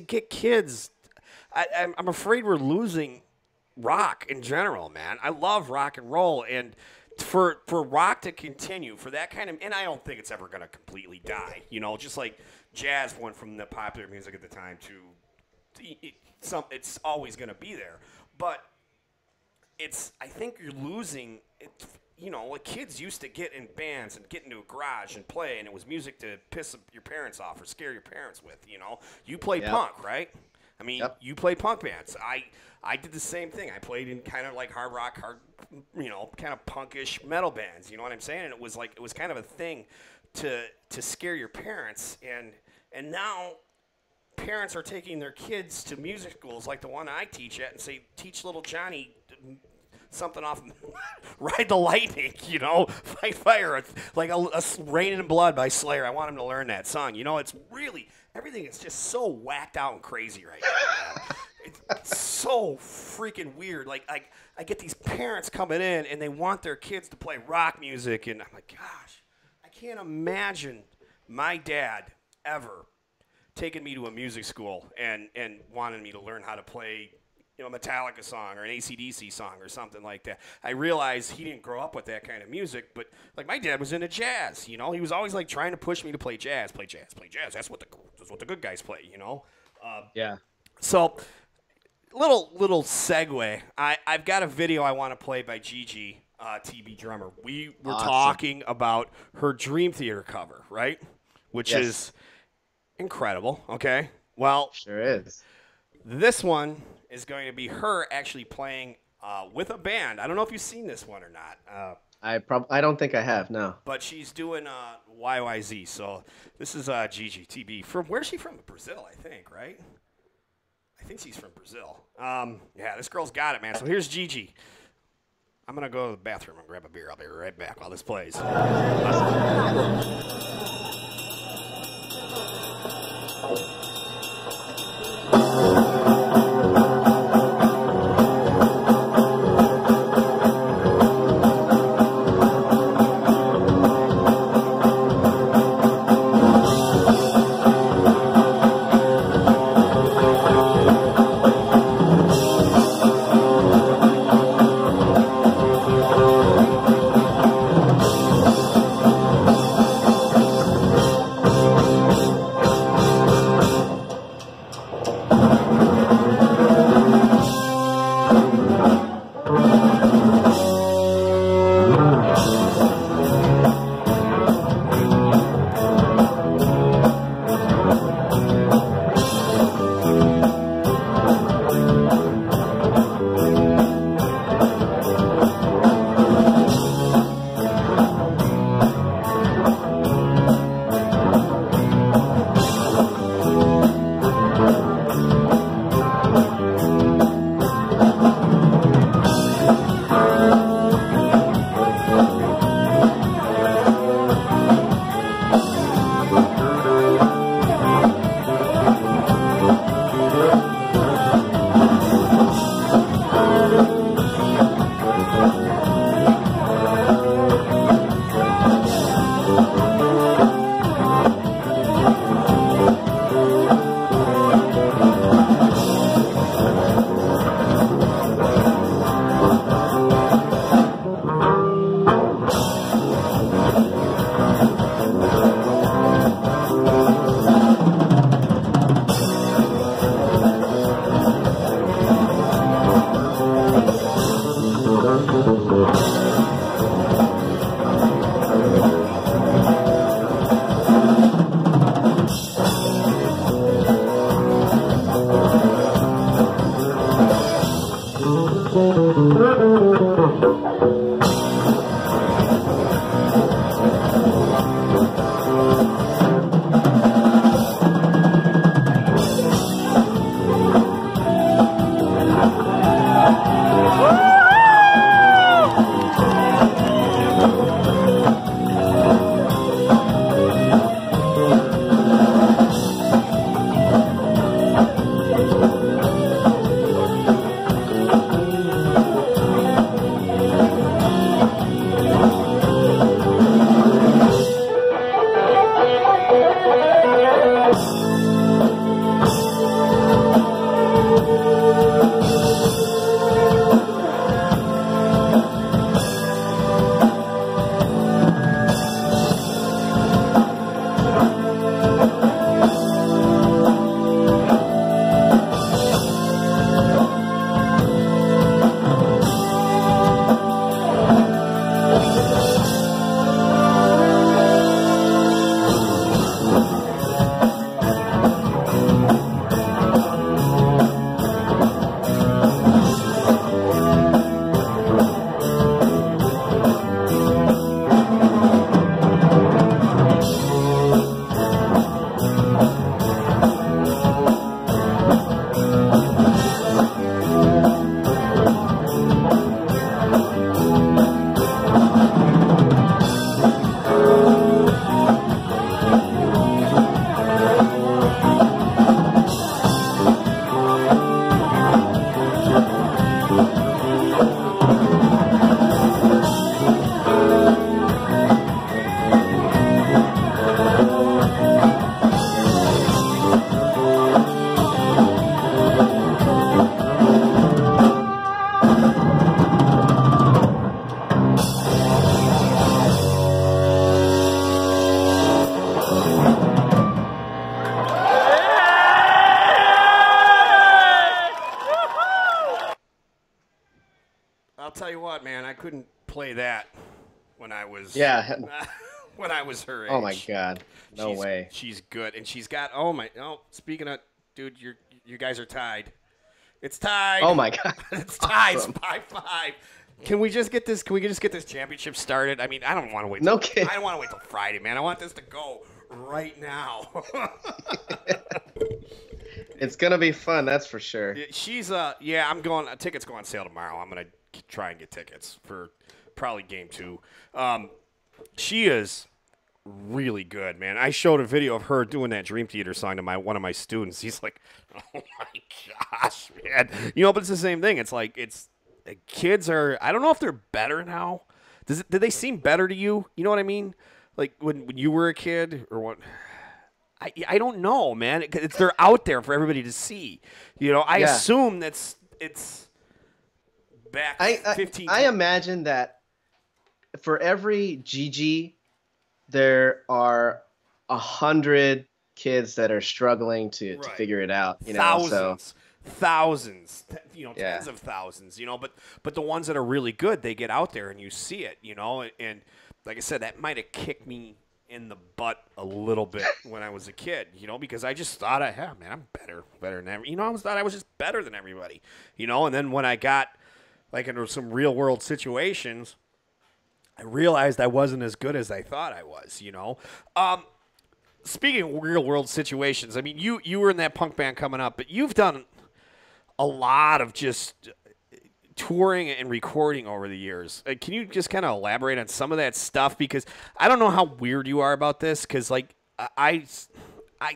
get kids. I'm afraid we're losing rock in general, man. I love rock and roll, and for rock to continue, for that kind of, and I don't think it's ever going to completely die. You know, just like jazz went from the popular music at the time to it's always going to be there. But I think you're losing it. You know, like kids used to get in bands and get into a garage and play, and it was music to piss your parents off or scare your parents with. You know, you play punk, right? I mean, you play punk bands. I did the same thing. I played in kind of like hard rock, you know, kind of punkish metal bands. You know what I'm saying? And it was kind of a thing to scare your parents. And now parents are taking their kids to music schools like the one I teach at and say, teach little Johnny something off Ride the Lightning, you know, Fight Fire, like a Rain in Blood by Slayer. I want him to learn that song. You know, it's really, everything is just so whacked out and crazy right now, man. It's so freaking weird. Like, I get these parents coming in and they want their kids to play rock music, and I'm like, gosh, I can't imagine my dad ever taking me to a music school and wanting me to learn how to play, you know, a Metallica song or an AC/DC song or something like that. I realized he didn't grow up with that kind of music, but like my dad was into jazz. You know, he was always like trying to push me to play jazz. That's what the good guys play. You know.
Yeah.
So, little segue. I've got a video I want to play by Gigi, TB drummer. We were talking about her Dream Theater cover, right? Which is Incredible. Okay. Well,
Sure is.
this one is going to be her actually playing with a band. I don't know if you've seen this one or not.
I don't think I have. No.
But she's doing YYZ. So this is GGTB. From where's she from? Brazil, I think, right? I think she's from Brazil. Yeah, this girl's got it, man. So here's Gigi. I'm going to go to the bathroom and grab a beer. I'll be right back while this plays.
I'll tell you what, man, I couldn't play that when I was
Yeah.
when I was her age.
Oh my God, no way.
She's good, and she's got speaking of, dude, you guys are tied. It's tied.
Oh my God,
it's tied.
awesome.
It's 5-5. Can we just get this? Can we just get this championship started? I mean, I don't want to wait.
No kidding.
I don't want to wait till Friday, man. I want this to go right now.
It's gonna be fun, that's for sure.
She's I'm going. Tickets go on sale tomorrow. I'm gonna try and get tickets for probably game 2. She is really good, man. I showed a video of her doing that Dream Theater song to one of my students. He's like, "Oh my gosh, man!" But it's the same thing. It's like the kids are. I don't know if they're better now. Did they seem better to you? You know what I mean? Like when you were a kid, or what? I don't know, man. They're out there for everybody to see. I assume it's back 15.
I imagine that for every GG, there are 100 kids that are struggling to figure it out.
Thousands, tens of thousands. But the ones that are really good, they get out there and you see it. And like I said, that might have kicked me in the butt a little bit when I was a kid, because I just thought, man, I'm better than everybody. I thought I was just better than everybody, and then when I got like into some real world situations, I realized I wasn't as good as I thought I was, Speaking of real world situations, I mean, you were in that punk band coming up, but you've done a lot of just touring and recording over the years. Can you just kind of elaborate on some of that stuff? Because I don't know how weird you are about this, because like I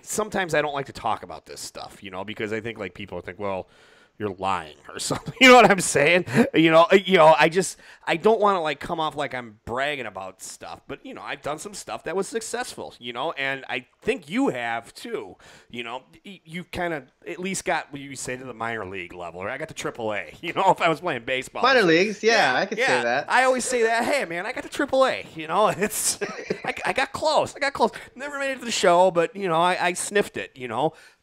sometimes I don't like to talk about this stuff, because I think like people think, well, you're lying or something. You know what I'm saying? I don't want to like come off like I'm bragging about stuff, but I've done some stuff that was successful, and I think you have too. You kind of at least got what you say to the minor league level, or I got to AAA. If I was playing baseball,
minor leagues, I could say that.
I always say that. Hey, man, I got to AAA. It's I got close. Never made it to the show, but I sniffed it.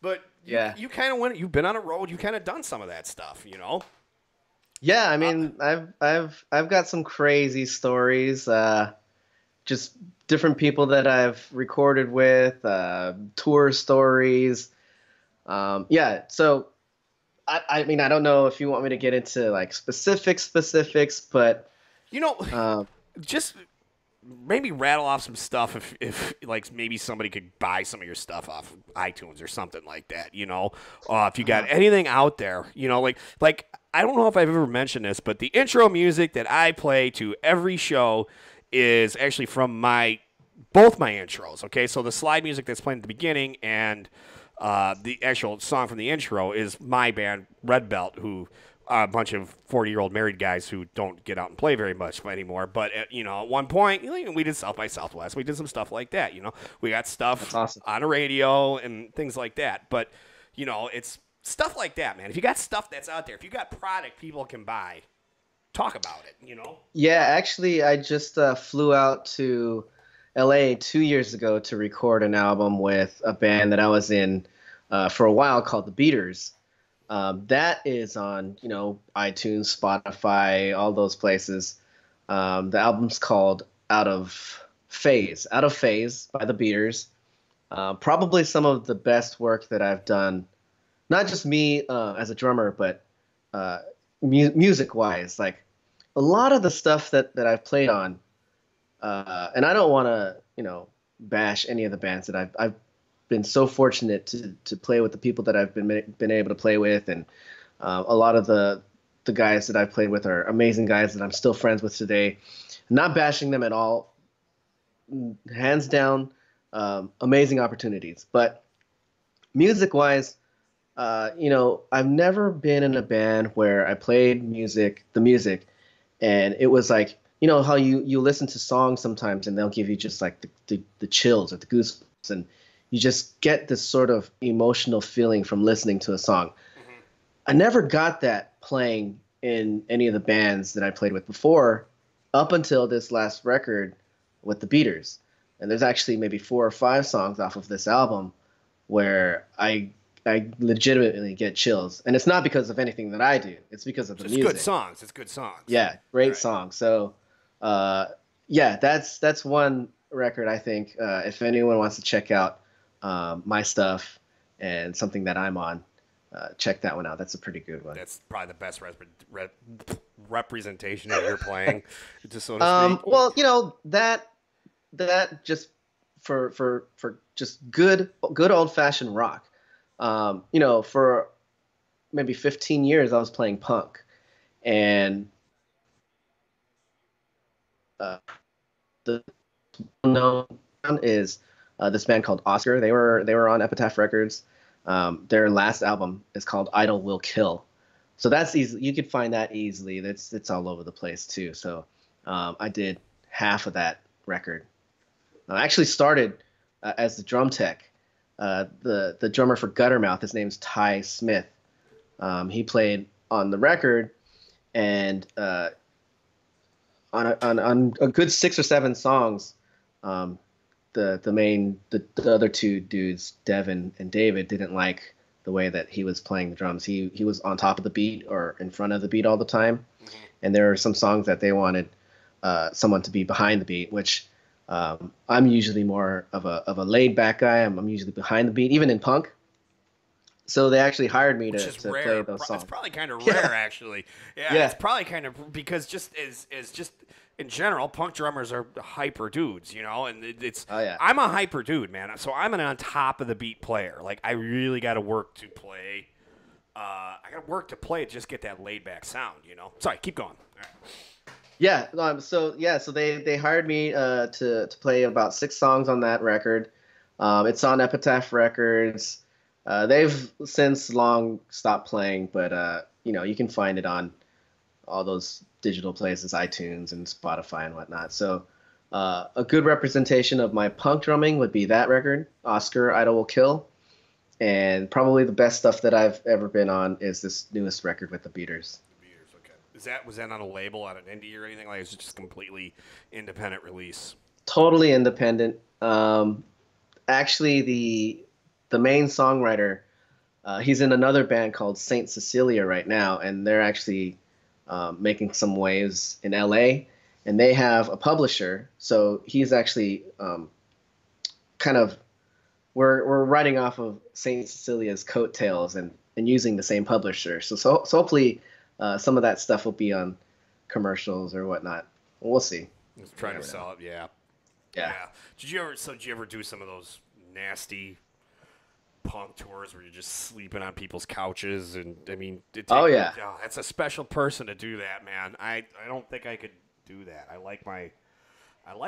But you kind of went. You've been on a road. You kind of done some of that stuff,
Yeah, I mean, I've got some crazy stories. Just different people that I've recorded with, tour stories. So I mean, I don't know if you want me to get into like specifics, but
just maybe rattle off some stuff if like maybe somebody could buy some of your stuff off of iTunes or something like that, if you got anything out there, like I don't know if I've ever mentioned this, but the intro music that I play to every show is actually from both my intros. Okay, so the slide music that's playing at the beginning and the actual song from the intro is my band Red Belt, who a bunch of 40-year-old married guys who don't get out and play very much anymore. But, at one point, we did South by Southwest. We did some stuff like that, We got stuff on the radio and things like that. But, it's stuff like that, man. If you got stuff that's out there, if you got product people can buy, talk about it,
Yeah, actually, I just flew out to L.A. 2 years ago to record an album with a band that I was in for a while called The Beaters. That is on, iTunes, Spotify, all those places. The album's called Out of Phase by The Beaters. Probably some of the best work that I've done, not just me as a drummer, but music-wise. Like a lot of the stuff that I've played on, and I don't want to, bash any of the bands that I've been so fortunate to play with the people that I've been able to play with, and a lot of the guys that I've played with are amazing guys that I'm still friends with today. Not bashing them at all, hands down, amazing opportunities. But music-wise, I've never been in a band where I played the music, and it was like, how you listen to songs sometimes and they'll give you just like the chills or the goosebumps, and you just get this sort of emotional feeling from listening to a song. Mm-hmm. I never got that playing in any of the bands that I played with before, up until this last record with the Beaters. And there's actually maybe 4 or 5 songs off of this album where I legitimately get chills. And it's not because of anything that I do. It's because of the music.
It's good songs.
Yeah, great songs. So, that's one record, I think, if anyone wants to check out my stuff and something that I'm on, check that one out. That's a pretty good one.
That's probably the best representation of your playing, just so to speak.
Well, you know, that just for just good old fashioned rock. You know, for maybe 15 years I was playing punk, and the known is this band called Oscar. They were on Epitaph Records. Their last album is called Idol Will Kill. So that's easy. You could find that easily. It's all over the place too. So I did half of that record. I actually started as the drum tech. The drummer for Guttermouth, his name's Ty Smith. He played on the record, and on a good 6 or 7 songs, the other two dudes, Devin and David, didn't like the way that he was playing the drums. He was on top of the beat or in front of the beat all the time, and there were some songs that they wanted someone to be behind the beat, which I'm usually more of a laid back guy. I'm usually behind the beat, even in punk. So they actually hired me to play those songs.
It's probably kind of rare, actually. Yeah, it's probably kind of because just in general, punk drummers are hyper dudes, you know, and it's.
Oh, yeah.
I'm a hyper dude, man. So I'm an on top of the beat player. Like I really got to work to play. I got to work to play to just get that laid back sound, you know. Sorry, keep going. All right.
Yeah. So they hired me to play about 6 songs on that record. It's on Epitaph Records. They've since long stopped playing, but you know, you can find it on all those digital places, iTunes and Spotify and whatnot. So a good representation of my punk drumming would be that record, Oscar, Idol Will Kill. And probably the best stuff that I've ever been on is this newest record with the Beaters.
Okay. Was that on a label, on an indie or anything? Like, is it just completely independent release?
Totally independent. Actually, the main songwriter, he's in another band called Saint Cecilia right now, and they're actually making some waves in LA, and they have a publisher. So he's actually kind of we're riding off of Saint Cecilia's coattails and using the same publisher. So hopefully some of that stuff will be on commercials or whatnot. We'll see.
Just trying to sell it, yeah. Did you ever do some of those nasty punk tours where you're just sleeping on people's couches? And I mean, that's a special person to do that, man. I don't think I could do that. I like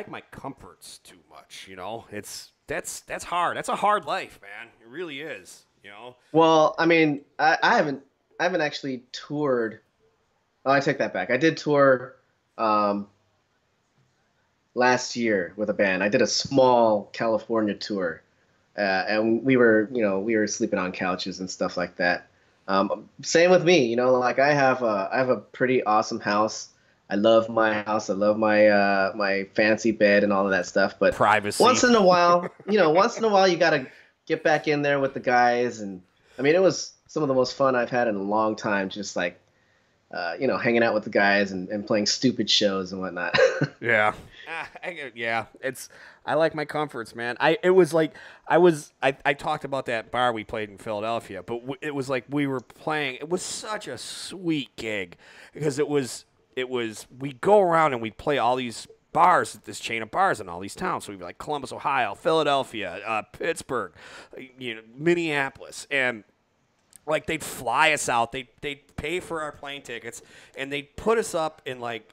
my comforts too much, you know. That's hard. That's a hard life, man. It really is, you know.
Well, I mean, I haven't actually toured. Oh, I take that back. I did tour last year with a band. I did a small California tour. And we were sleeping on couches and stuff like that. Same with me, you know, like I have a pretty awesome house. I love my house. I love my my fancy bed and all of that stuff. But
privacy.
Once in a while, you gotta get back in there with the guys. And I mean, it was some of the most fun I've had in a long time. Just like, hanging out with the guys and playing stupid shows and whatnot.
Yeah. I like my comforts, man. I talked about that bar we played in Philadelphia, but it was like we were playing. It was such a sweet gig because we go around and we play all these bars, this chain of bars in all these towns. So we'd be like Columbus, Ohio, Philadelphia, Pittsburgh, Minneapolis, and like they'd fly us out. They'd pay for our plane tickets, and they'd put us up in like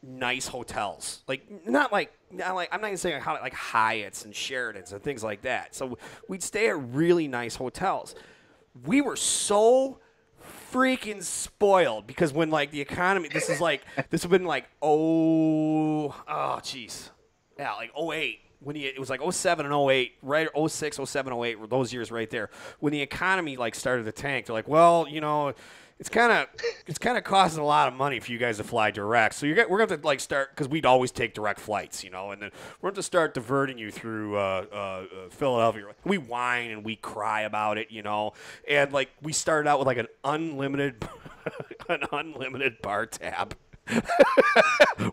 nice hotels, like I'm not even saying how like Hyatts and Sheratons and things like that. So we'd stay at really nice hotels. We were so freaking spoiled because when like the economy, this have been like geez, yeah, like 08. It was like 07 and 08, right? 06, 07, 08 were those years right there. When the economy like started to tank, they're like, well, you know, it's kind of costing a lot of money for you guys to fly direct. So we're going to have to like start, because we'd always take direct flights, you know, and then we're going to start diverting you through Philadelphia. We whine and we cry about it, you know, and like we started out with like an unlimited bar tab.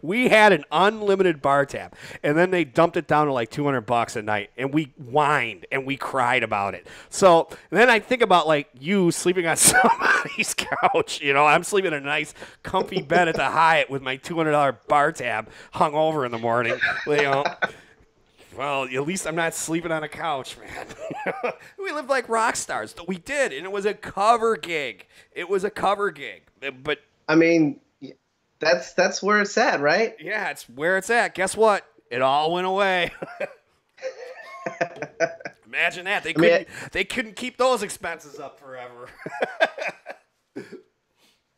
We had an unlimited bar tab, and then they dumped it down to like $200 a night, and we whined and we cried about it. So then I think about like you sleeping on somebody's couch. You know, I'm sleeping in a nice, comfy bed at the Hyatt with my $200 bar tab hung over in the morning. You know. Well, at least I'm not sleeping on a couch, man. We lived like rock stars. We did, and it was a cover gig. It was a cover gig. But
I mean, that's where it's at, right?
yeah, it's where it's at. Guess what? It all went away. Imagine that. They couldn't keep those expenses up forever.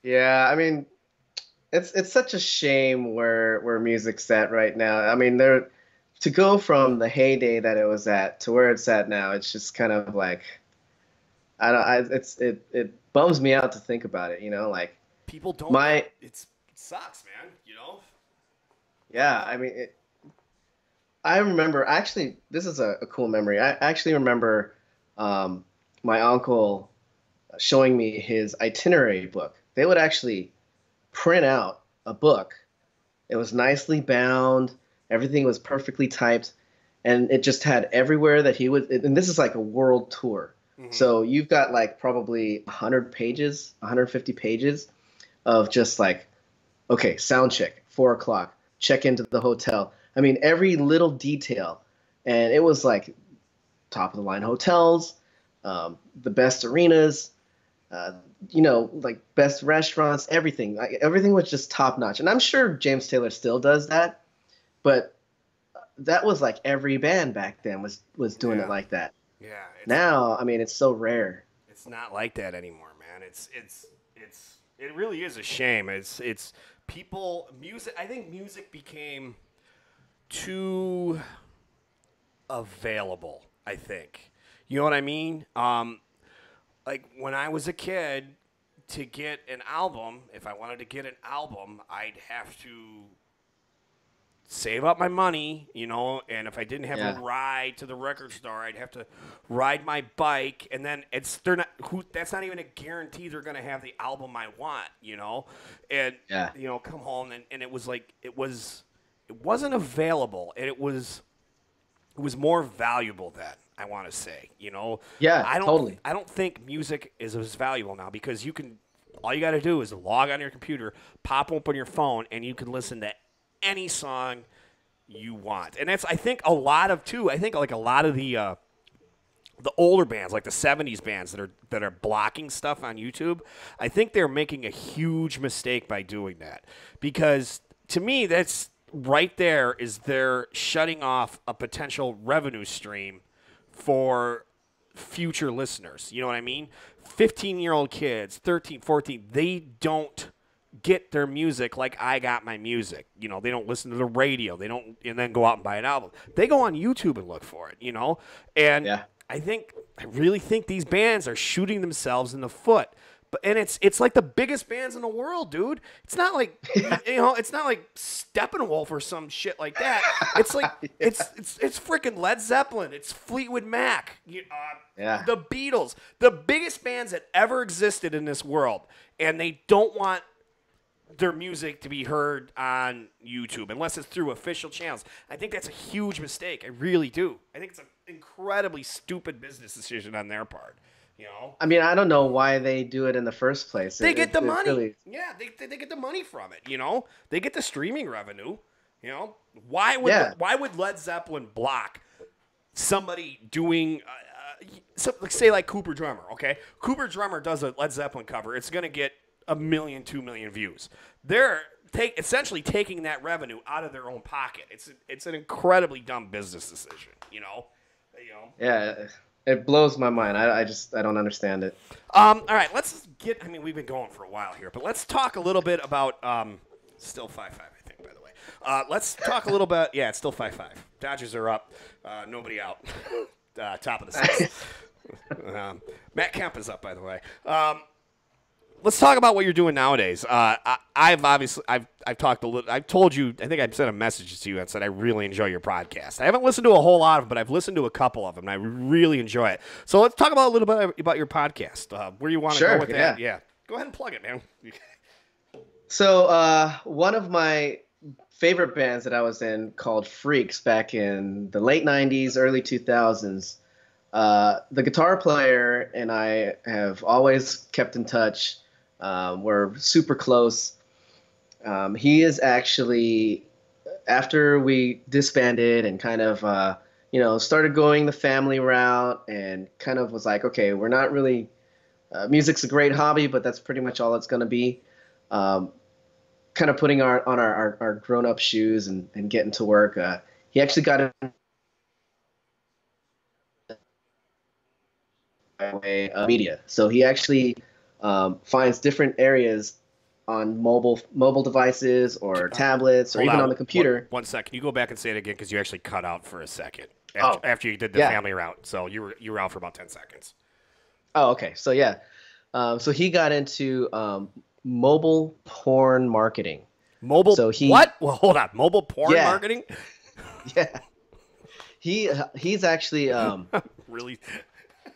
Yeah, I mean, it's such a shame where music's at right now. I mean, to go from the heyday that it was at to where it's at now, it's just kind of like, it bums me out to think about it, you know, like
people don't. It sucks, man. You know.
Yeah, I mean, I remember actually. This is a cool memory. I actually remember my uncle showing me his itinerary book. They would actually print out a book. It was nicely bound. Everything was perfectly typed, and it just had everywhere that he would. And this is like a world tour. Mm-hmm. So you've got like probably 100 pages, 150 pages of just like, okay, sound check, 4 o'clock, check into the hotel. I mean, every little detail. And it was like top of the line hotels, the best arenas, you know, like best restaurants, everything. Like, everything was just top notch. And I'm sure James Taylor still does that. But that was like every band back then was doing it like that.
Yeah.
Now, I mean, it's so rare.
It's not like that anymore, man. It really is a shame. It's people music. I think music became too available. I think, you know what I mean. Like when I was a kid, to get an album, if I wanted to get an album, I'd have to save up my money, you know, and if I didn't have a ride to the record store, I'd have to ride my bike, and then that's not even a guarantee they're going to have the album I want, you know, and you know, come home and it was like it wasn't available, and it was more valuable then, I want to say, you know.
Totally.
I don't think music is as valuable now because all you got to do is log on your computer, pop open your phone, and you can listen to any song you want. And that's, I think, a lot of the older bands, like the 70s bands that are blocking stuff on YouTube, I think they're making a huge mistake by doing that. Because to me, that's right there is they're shutting off a potential revenue stream for future listeners. You know what I mean? 15-year-old kids, 13, 14, they don't get their music like I got my music. You know, they don't listen to the radio. They don't, and then go out and buy an album. They go on YouTube and look for it, you know? And I really think these bands are shooting themselves in the foot. And it's like the biggest bands in the world, dude. It's not like, you know, it's not like Steppenwolf or some shit like that. It's like, it's freaking Led Zeppelin. It's Fleetwood Mac. The Beatles. The biggest bands that ever existed in this world. And they don't want their music to be heard on YouTube unless it's through official channels. I think that's a huge mistake. I really do. I think it's an incredibly stupid business decision on their part. You know? I
mean, I don't know why they do it in the first place.
They get the money. Really... Yeah, they get the money from it, you know? They get the streaming revenue, you know? Why would Led Zeppelin block somebody doing say like Cooper Drummer, okay? Cooper Drummer does a Led Zeppelin cover. It's going to get 1 million, 2 million views. They're essentially taking that revenue out of their own pocket. It's an incredibly dumb business decision, you know?
Yeah, it blows my mind. I don't understand it.
All right, we've been going for a while here, but let's talk a little bit about still 5-5, I think, by the way. Let's talk a little bit. Yeah, it's still 5-5. Dodgers are up. Nobody out. Top of the sixth. Matt Kemp is up, by the way. Let's talk about what you're doing nowadays. I've talked a little. I've told you. I think I sent a message to you and said I really enjoy your podcast. I haven't listened to a whole lot of them, but I've listened to a couple of them, and I really enjoy it. So let's talk about a little bit about your podcast. Where you want to go with that? Yeah. Go ahead and plug it, man.
So one of my favorite bands that I was in called Freaks back in the late 90s, early 2000s. The guitar player and I have always kept in touch. We're super close. He is actually, after we disbanded and kind of, started going the family route and kind of was like, okay, we're not really, music's a great hobby, but that's pretty much all it's going to be. Um, Kind of putting our grown up shoes and getting to work. He actually got in way of media, so he actually finds different areas on mobile devices or tablets or
Hold
even
on
on the computer.
one sec. Can you go back and say it again because you actually cut out for a second
Oh,
after you did the
yeah.
family route. So you were out for about 10 seconds.
Oh, okay. So yeah. So he got into mobile porn marketing.
Mobile
So he
what? Well, hold on. Mobile porn
Yeah.
marketing?
Yeah. He's actually
Really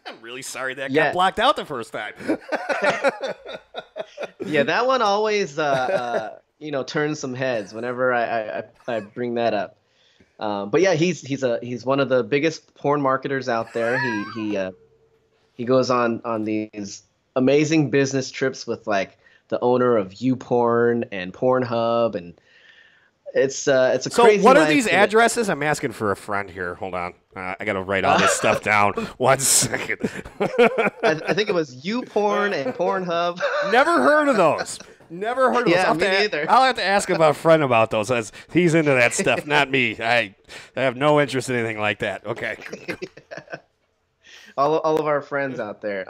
I'm really sorry that got
yeah.
blocked out the first time.
Yeah, that one always turns some heads whenever I bring that up. But yeah, he's one of the biggest porn marketers out there. He goes on these amazing business trips with like the owner of YouPorn and Pornhub, and it's a
So
crazy
what are
life
these
to live.
addresses? I'm asking for a friend here. Hold on. I got to write all this stuff down. 1 second.
I think it was YouPorn and Pornhub.
Never heard of those. Never heard of those.
Yeah, me neither.
I'll have to ask my friend about those. As he's into that stuff, not me. I have no interest in anything like that. Okay.
All of our friends out there.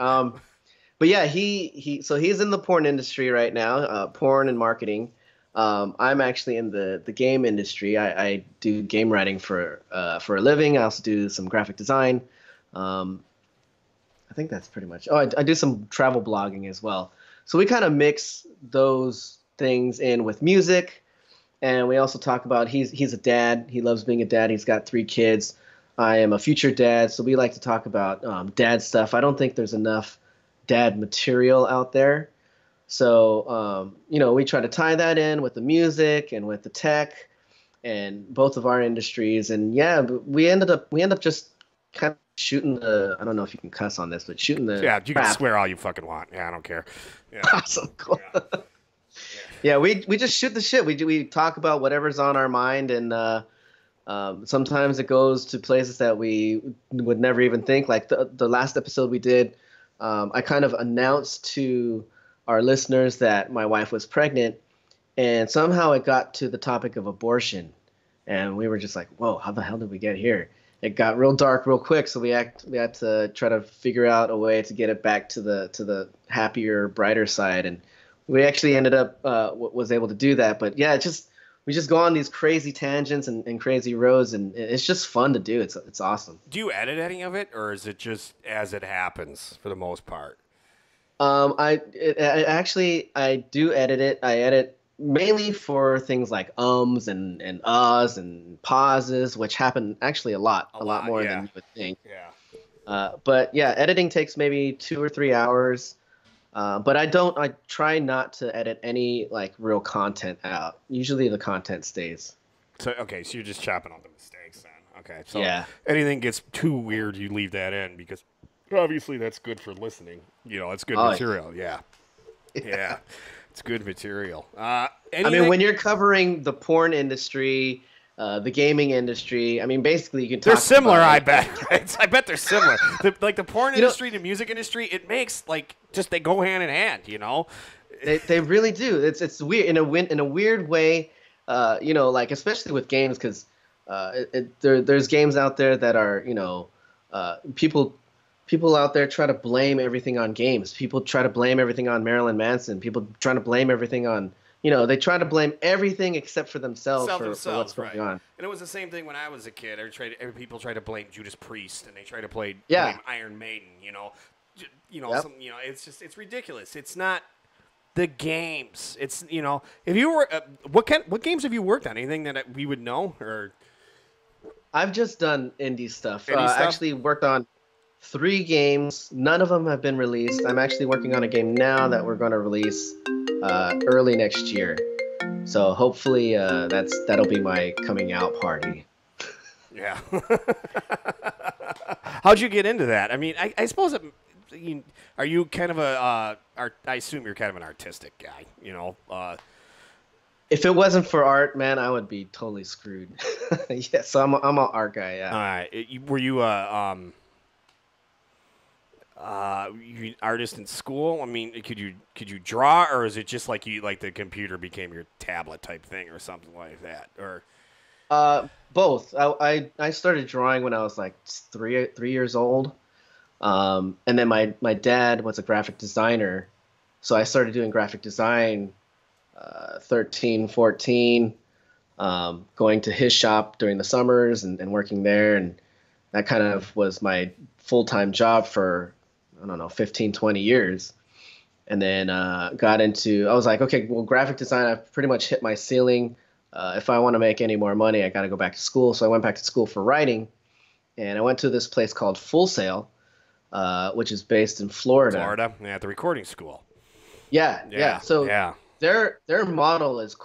But yeah, so he's in the porn industry right now, porn and marketing. I'm actually in the game industry. I do game writing for a living. I also do some graphic design. I think that's pretty much. Oh, I do some travel blogging as well. So we kind of mix those things in with music, and we also talk about he's a dad. He loves being a dad. He's got 3 kids. I am a future dad, so we like to talk about dad stuff. I don't think there's enough dad material out there. So, we try to tie that in with the music and with the tech and both of our industries. And yeah, we end up just kind of shooting I don't know if you can cuss on this, but shooting the
Yeah, you can
crap.
swear all you fucking want. Yeah, I don't care. Yeah.
Awesome. Cool. Yeah, we just shoot the shit. We talk about whatever's on our mind, and sometimes it goes to places that we would never even think. Like the last episode we did, I kind of announced to our listeners that my wife was pregnant, and somehow it got to the topic of abortion, and we were just like, "Whoa, how the hell did we get here?" It got real dark real quick, so we had to try to figure out a way to get it back to the happier, brighter side, and we actually ended up was able to do that. But yeah, we just go on these crazy tangents and crazy roads, and it's just fun to do. It's awesome.
Do you edit any of it, or is it just as it happens for the most part?
I do edit it. I edit mainly for things like ums and uhs and pauses, which happen actually a lot more
yeah.
than you would think.
Yeah.
But yeah, editing takes maybe 2 or 3 hours. But I try not to edit any like real content out. Usually the content stays.
So you're just chopping out the mistakes then. Okay. So
Yeah.
anything gets too weird, you leave that in because obviously that's good for listening. It's good
Oh,
material. Yeah. Yeah. It's good material.
I mean, when you're covering the porn industry, the gaming industry, I mean, basically you can talk
they're similar,
about,
I bet. I bet they're similar. The porn industry, the music industry, it makes they go hand in hand.
They really do. It's weird in a weird way. Like especially with games, because there's games out there that are people out there try to blame everything on games. People try to blame everything on Marilyn Manson. People try to blame everything on they try to blame everything except for themselves for what's going on.
And it was the same thing when I was a kid. People tried to blame Judas Priest, and they tried to blame Iron Maiden.
Yep.
It's ridiculous. It's not the games. It's if you were what games have you worked on? Anything that we would know or?
I've just done indie stuff.
Indie stuff?
I actually worked on 3 games. None of them have been released. I'm actually working on a game now that we're going to release. early next year. So hopefully that'll be my coming out party.
Yeah. How'd you get into that? I mean, I suppose are you kind of I assume you're kind of an artistic guy, you know?
If it wasn't for art, man, I would be totally screwed. Yeah, so I'm an art guy. Yeah.
All right. Were you you an artist in school? I mean, could you draw, or is it just like the computer became your tablet type thing or something like that? Or
Both. I started drawing when I was like 3 years old. And then my dad was a graphic designer, so I started doing graphic design 13, 14, going to his shop during the summers and working there. And that kind of was my full-time job for, I don't know, 15, 20 years. And then I was like, okay, well, graphic design, I've pretty much hit my ceiling. If I want to make any more money, I got to go back to school. So I went back to school for writing, and I went to this place called Full Sail, which is based in Florida.
Yeah, at the recording school.
Yeah. So
yeah.
Their model is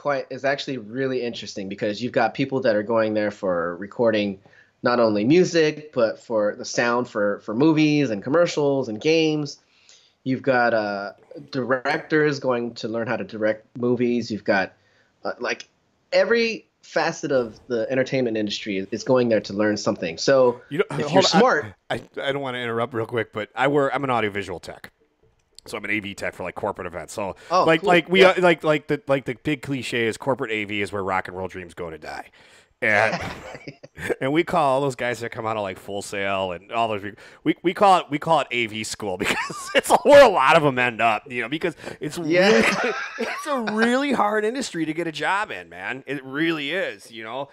actually really interesting, because you've got people that are going there for recording not only music, but for the sound for movies and commercials and games. You've got directors going to learn how to direct movies. You've got like every facet of the entertainment industry is going there to learn something. So if you're smart,
I don't want to interrupt real quick, but I'm an audiovisual tech. So I'm an AV tech for like corporate events. So
cool.
like the big cliche is corporate AV is where rock and roll dreams go to die. And and we call all those guys that come out of like Full Sail and all those we call it AV school, because it's where a lot of them end up, you know, because it's it's a really hard industry to get a job in, man. It really is, you know.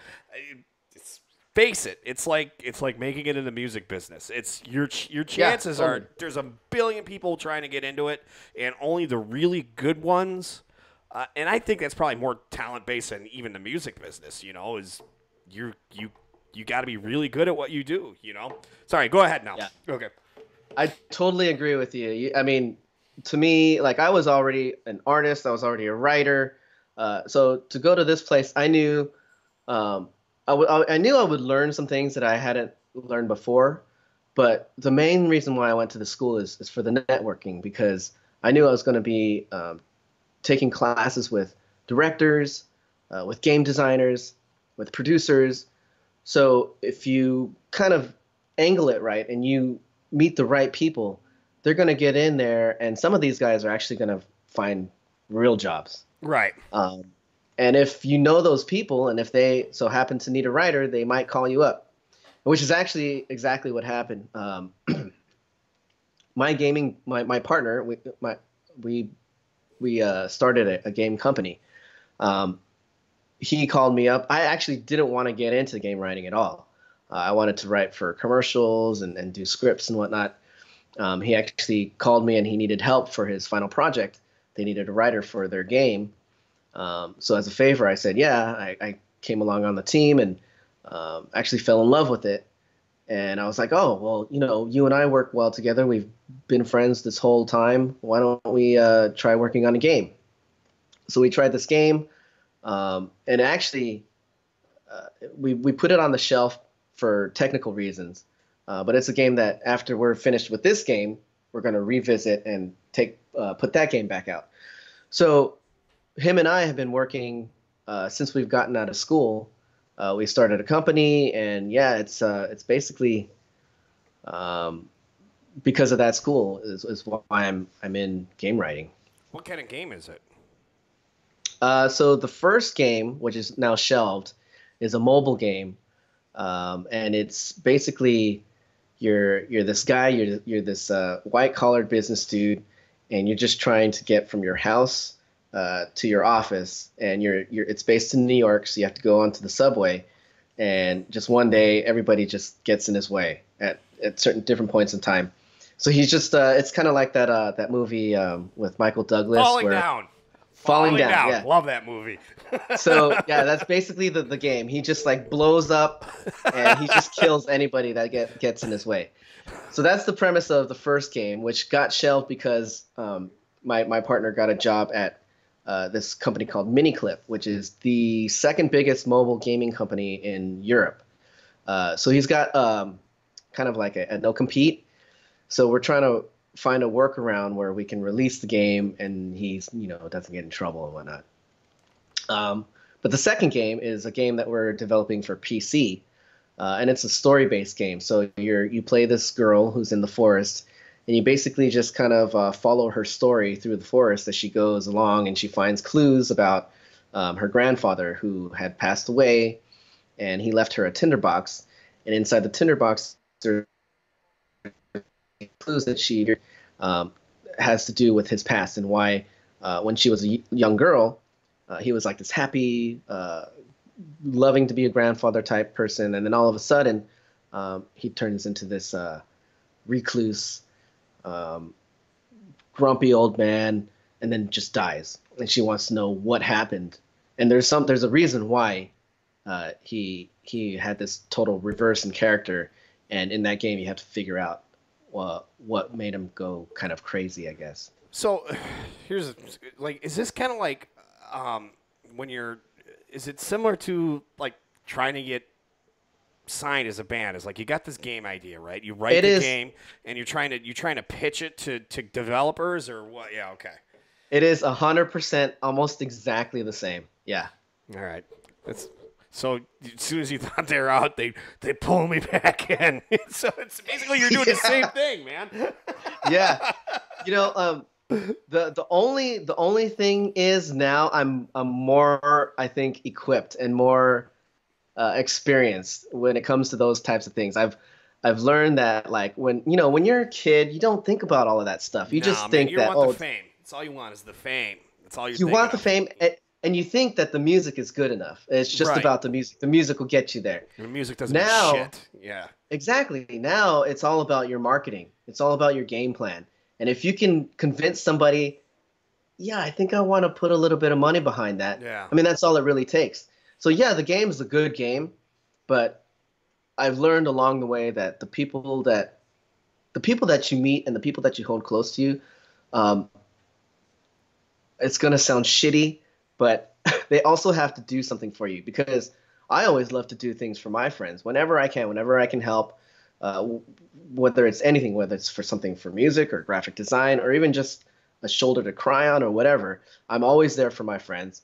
Face it, it's like making it in the music business. It's your chances are there's a billion people trying to get into it, and only the really good ones. And I think that's probably more talent based than even the music business. You know, is you got to be really good at what you do. You know. Sorry, go ahead now.
Yeah.
Okay.
I totally agree with you. I mean, to me, like, I was already an artist. I was already a writer. So to go to this place, I knew. I knew I would learn some things that I hadn't learned before, but the main reason why I went to the school is for the networking, because I knew I was going to be taking classes with directors, with game designers, with producers. So if you kind of angle it right and you meet the right people, they're going to get in there, and some of these guys are actually going to find real jobs.
Right.
And if you know those people, and if they so happen to need a writer, they might call you up, which is actually exactly what happened. My partner, we started a game company. He called me up. I actually didn't want to get into game writing at all. I wanted to write for commercials and do scripts and whatnot. He actually called me, and he needed help for his final project. They needed a writer for their game. So as a favor, I said, yeah. I came along on the team and actually fell in love with it. And I was like, oh, well, you know, you and I work well together. We've been friends this whole time. Why don't we try working on a game? So we tried this game. And actually, we put it on the shelf for technical reasons. But it's a game that after we're finished with this game, we're going to revisit and put that game back out. So him and I have been working since we've gotten out of school. We started a company, and yeah, it's basically because of that school is why I'm in game writing.
What kind of game is it?
So the first game, which is now shelved, is a mobile game, and it's basically you're this guy, you're this white collared business dude, and you're just trying to get from your house to your office, and it's based in New York, so you have to go onto the subway, and just one day everybody just gets in his way at certain different points in time. So he's just it's kind of like that movie with Michael Douglas, Falling down. Yeah.
Love that movie.
So yeah, that's basically the game. He just like blows up, and he just kills anybody that gets in his way. So that's the premise of the first game, which got shelved because my partner got a job at this company called Miniclip, which is the second biggest mobile gaming company in Europe. So he's got kind of like a no compete. So we're trying to find a workaround where we can release the game and he's, doesn't get in trouble and whatnot. But the second game is a game that we're developing for PC, and it's a story-based game. So you play this girl who's in the forest, and you basically just kind of follow her story through the forest as she goes along, and she finds clues about her grandfather who had passed away, and he left her a tinderbox, and inside the tinderbox there are clues that she has to do with his past and why when she was a young girl, he was like this happy, loving to be a grandfather type person, and then all of a sudden, he turns into this recluse, grumpy old man, and then just dies. And she wants to know what happened. And there's a reason why he had this total reverse in character, and in that game you have to figure out what made him go kind of crazy, I guess.
So, here's is this kind of like is it similar to like trying to get signed as a band? Is like you got this game idea, right? You write the game and you're trying to pitch it to developers or what? Yeah, okay.
It is 100% almost exactly the same. Yeah.
All right. So as soon as you thought they were out, they pull me back in. So it's basically you're doing the same thing, man.
Yeah. The only thing is now I'm more, I think, equipped and more experienced when it comes to those types of things. I've learned that like when you're a kid, you don't think about all of that stuff. You just think that
the fame. That's all you want is the fame. That's all
you want the fame, and you think that the music is good enough. It's just about the music. The music will get you there.
The music doesn't mean shit. Yeah.
Exactly. Now it's all about your marketing. It's all about your game plan. And if you can convince somebody, yeah, I think I want to put a little bit of money behind that.
Yeah.
I mean, that's all it really takes. So yeah, the game is a good game, but I've learned along the way that the people that you meet and the people that you hold close to you, it's gonna sound shitty, but they also have to do something for you, because I always love to do things for my friends whenever I can help. Whether it's anything, whether it's for something for music or graphic design or even just a shoulder to cry on or whatever, I'm always there for my friends.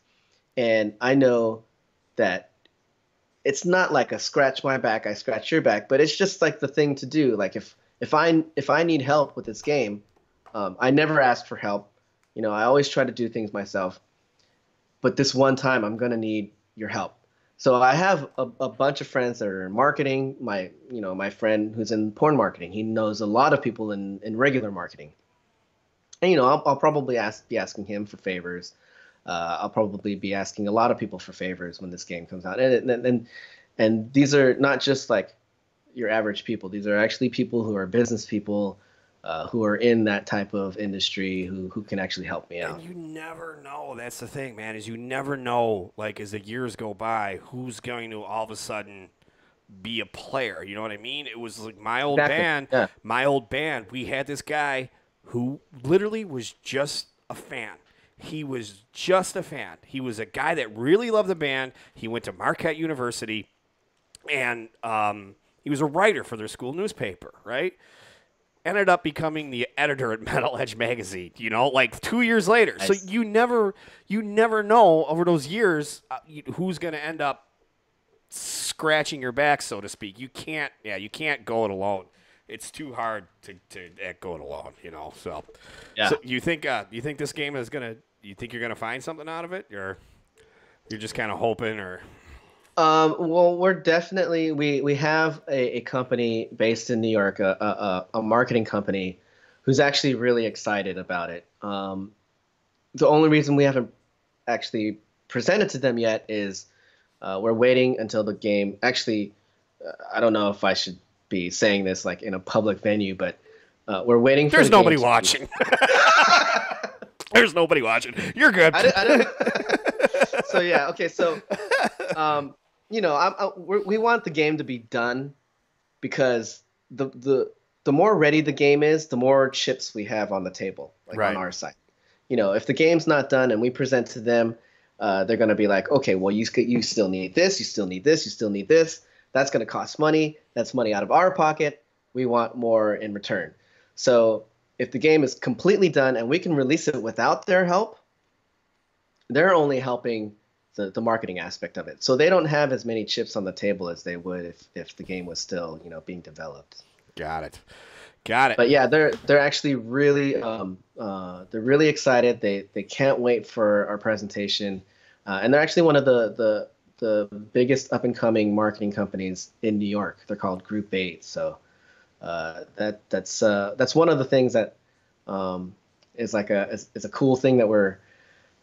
And I know that it's not like a scratch my back, I scratch your back, but it's just like the thing to do. Like if I need help with this game, I never ask for help. I always try to do things myself. But this one time I'm going to need your help. So I have a bunch of friends that are in marketing. My friend who's in porn marketing, he knows a lot of people in regular marketing. And I'll probably be asking him for favors. I'll probably be asking a lot of people for favors when this game comes out. And these are not just like your average people. These are actually people who are business people, who are in that type of industry who can actually help me out.
And you never know. That's the thing, man, is you never know, like, as the years go by, who's going to all of a sudden be a player. You know what I mean? It was like my old band, we had this guy who literally was just a fan. He was just a fan. He was a guy that really loved the band. He went to Marquette University, and he was a writer for their school newspaper, right? Ended up becoming the editor at Metal Edge magazine, like 2 years later. Nice. So you never know over those years who's going to end up scratching your back, so to speak. You can't go it alone. It's too hard to go it alone, So,
yeah.
So you think this game is you think you're gonna find something out of it, or you're just kind of hoping, or?
Well, we're definitely we have a company based in New York, a marketing company, who's actually really excited about it. The only reason we haven't actually presented to them yet is we're waiting until the game. Actually, I don't know if I should be saying this like in a public venue, but we're waiting.
There's nobody watching. There's nobody watching. You're good.
So yeah, okay. So, we want the game to be done, because the more ready the game is, the more chips we have on the table, like on our side. if the game's not done and we present to them, they're going to be like, okay, well, you still need this, you still need this, you still need this. That's going to cost money. That's money out of our pocket. We want more in return. So if the game is completely done and we can release it without their help, they're only helping the marketing aspect of it. So they don't have as many chips on the table as they would if the game was still, being developed.
Got it.
But yeah, they're actually really they're really excited. They can't wait for our presentation, and they're actually one of the biggest up and coming marketing companies in New York. They're called Group 8. So that's one of the things that is like is a cool thing that we're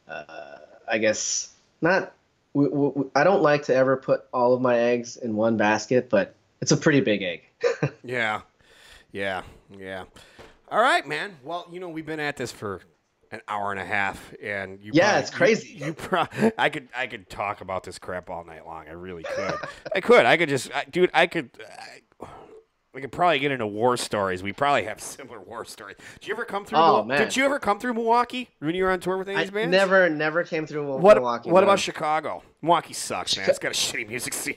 I guess not. I don't like to ever put all of my eggs in one basket, but it's a pretty big egg.
Yeah. All right, man. Well, we've been at this for an hour and a half, and
it's crazy.
I could talk about this crap all night long. I really could. I we could probably get into war stories. We probably have similar war stories. Did you ever come through?
Man.
Did you ever come through Milwaukee when you were on tour with any of these bands?
Never came through Milwaukee.
What about Chicago? Milwaukee sucks, man. It's got a shitty music scene.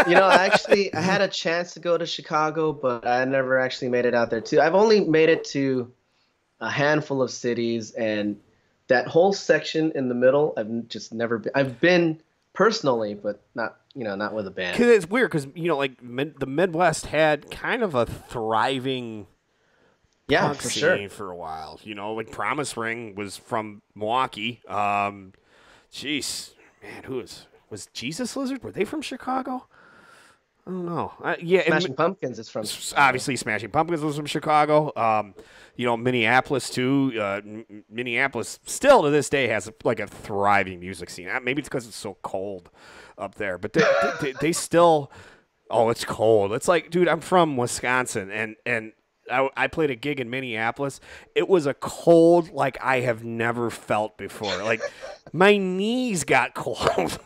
Actually, I had a chance to go to Chicago, but I never actually made it out there too. I've only made it to a handful of cities, and that whole section in the middle, I've just never been. I've been personally, but not with a band.
Cause it's weird, because the Midwest had kind of a thriving punk scene for a while. Like Promise Ring was from Milwaukee. Jeez, man, was Jesus Lizard? Were they from Chicago? I don't know.
Smashing Pumpkins is from Chicago.
Obviously, Smashing Pumpkins was from Chicago. Minneapolis too. Minneapolis still to this day has like a thriving music scene. Maybe it's because it's so cold up there, but they still. Oh, it's cold. It's like, dude, I'm from Wisconsin, and I played a gig in Minneapolis. It was a cold like I have never felt before. Like my knees got cold.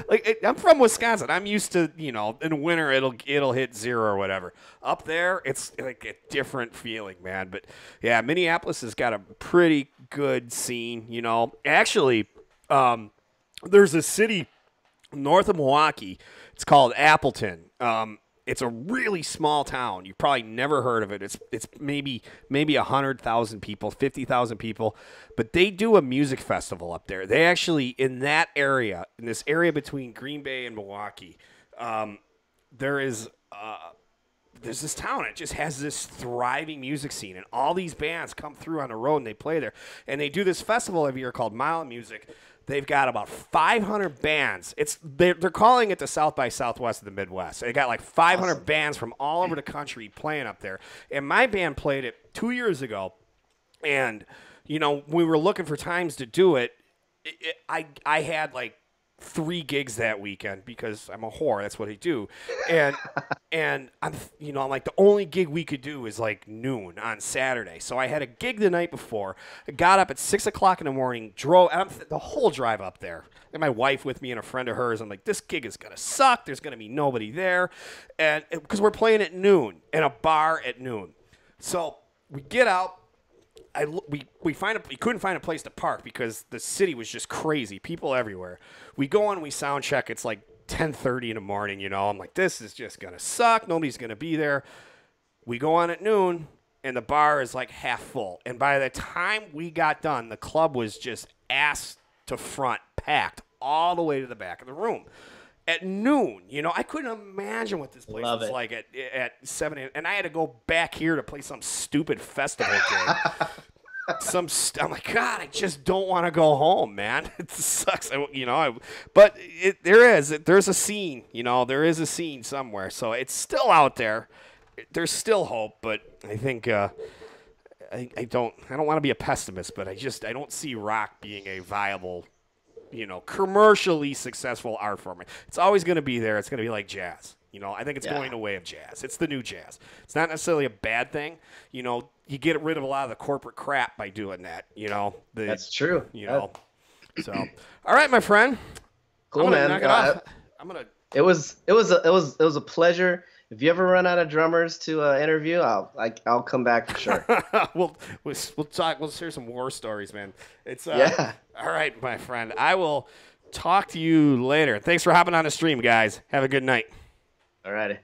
Like I'm from Wisconsin. I'm used to, in winter it'll hit 0 or whatever. Up there, it's like a different feeling, man. But yeah, Minneapolis has got a pretty good scene. Actually, there's a city north of Milwaukee. It's called Appleton. It's a really small town. You've probably never heard of it. It's maybe 100,000 people, 50,000 people, but they do a music festival up there. They actually, in this area between Green Bay and Milwaukee, there's this town. It just has this thriving music scene, and all these bands come through on the road and they play there. And they do this festival every year called Mile of Music. They've got about 500 bands. They're calling it the South by Southwest of the Midwest. They got like 500 bands from all over the country playing up there. And my band played it 2 years ago. And, we were looking for times to do it. I had like 3 gigs that weekend because I'm a whore. That's what I do. And I'm like, the only gig we could do is like noon on Saturday. So I had a gig the night before. I got up at 6 o'clock in the morning, drove the whole drive up there. And my wife with me and a friend of hers. I'm like, this gig is going to suck. There's going to be nobody there. And because we're playing at noon in a bar at noon. So we get out. We couldn't find a place to park because the city was just crazy, people everywhere. We go on, we sound check. It's like 10:30 in the morning. I'm like, this is just gonna suck. Nobody's gonna be there. We go on at noon, and the bar is like half full. And by the time we got done, the club was just ass to front, packed all the way to the back of the room. At noon, I couldn't imagine what this place was like at 7 a.m. And I had to go back here to play some stupid festival gig. I'm like, God, I just don't want to go home, man. It sucks, but there's a scene, there is a scene somewhere. So it's still out there. There's still hope, but I think I don't want to be a pessimist, but I don't see rock being a viable, commercially successful art form. It's always going to be there. It's going to be like jazz. I think it's going the way of jazz. It's the new jazz. It's not necessarily a bad thing. You get rid of a lot of the corporate crap by doing that.
That's true.
So, all right, my friend.
Cool, man.
Knock it off. I'm gonna.
It was a pleasure if you ever run out of drummers to interview, I'll come back for sure.
We'll talk. We'll share some war stories, man. It's
Yeah.
all right, my friend. I will talk to you later. Thanks for hopping on the stream, guys. Have a good night.
Alrighty.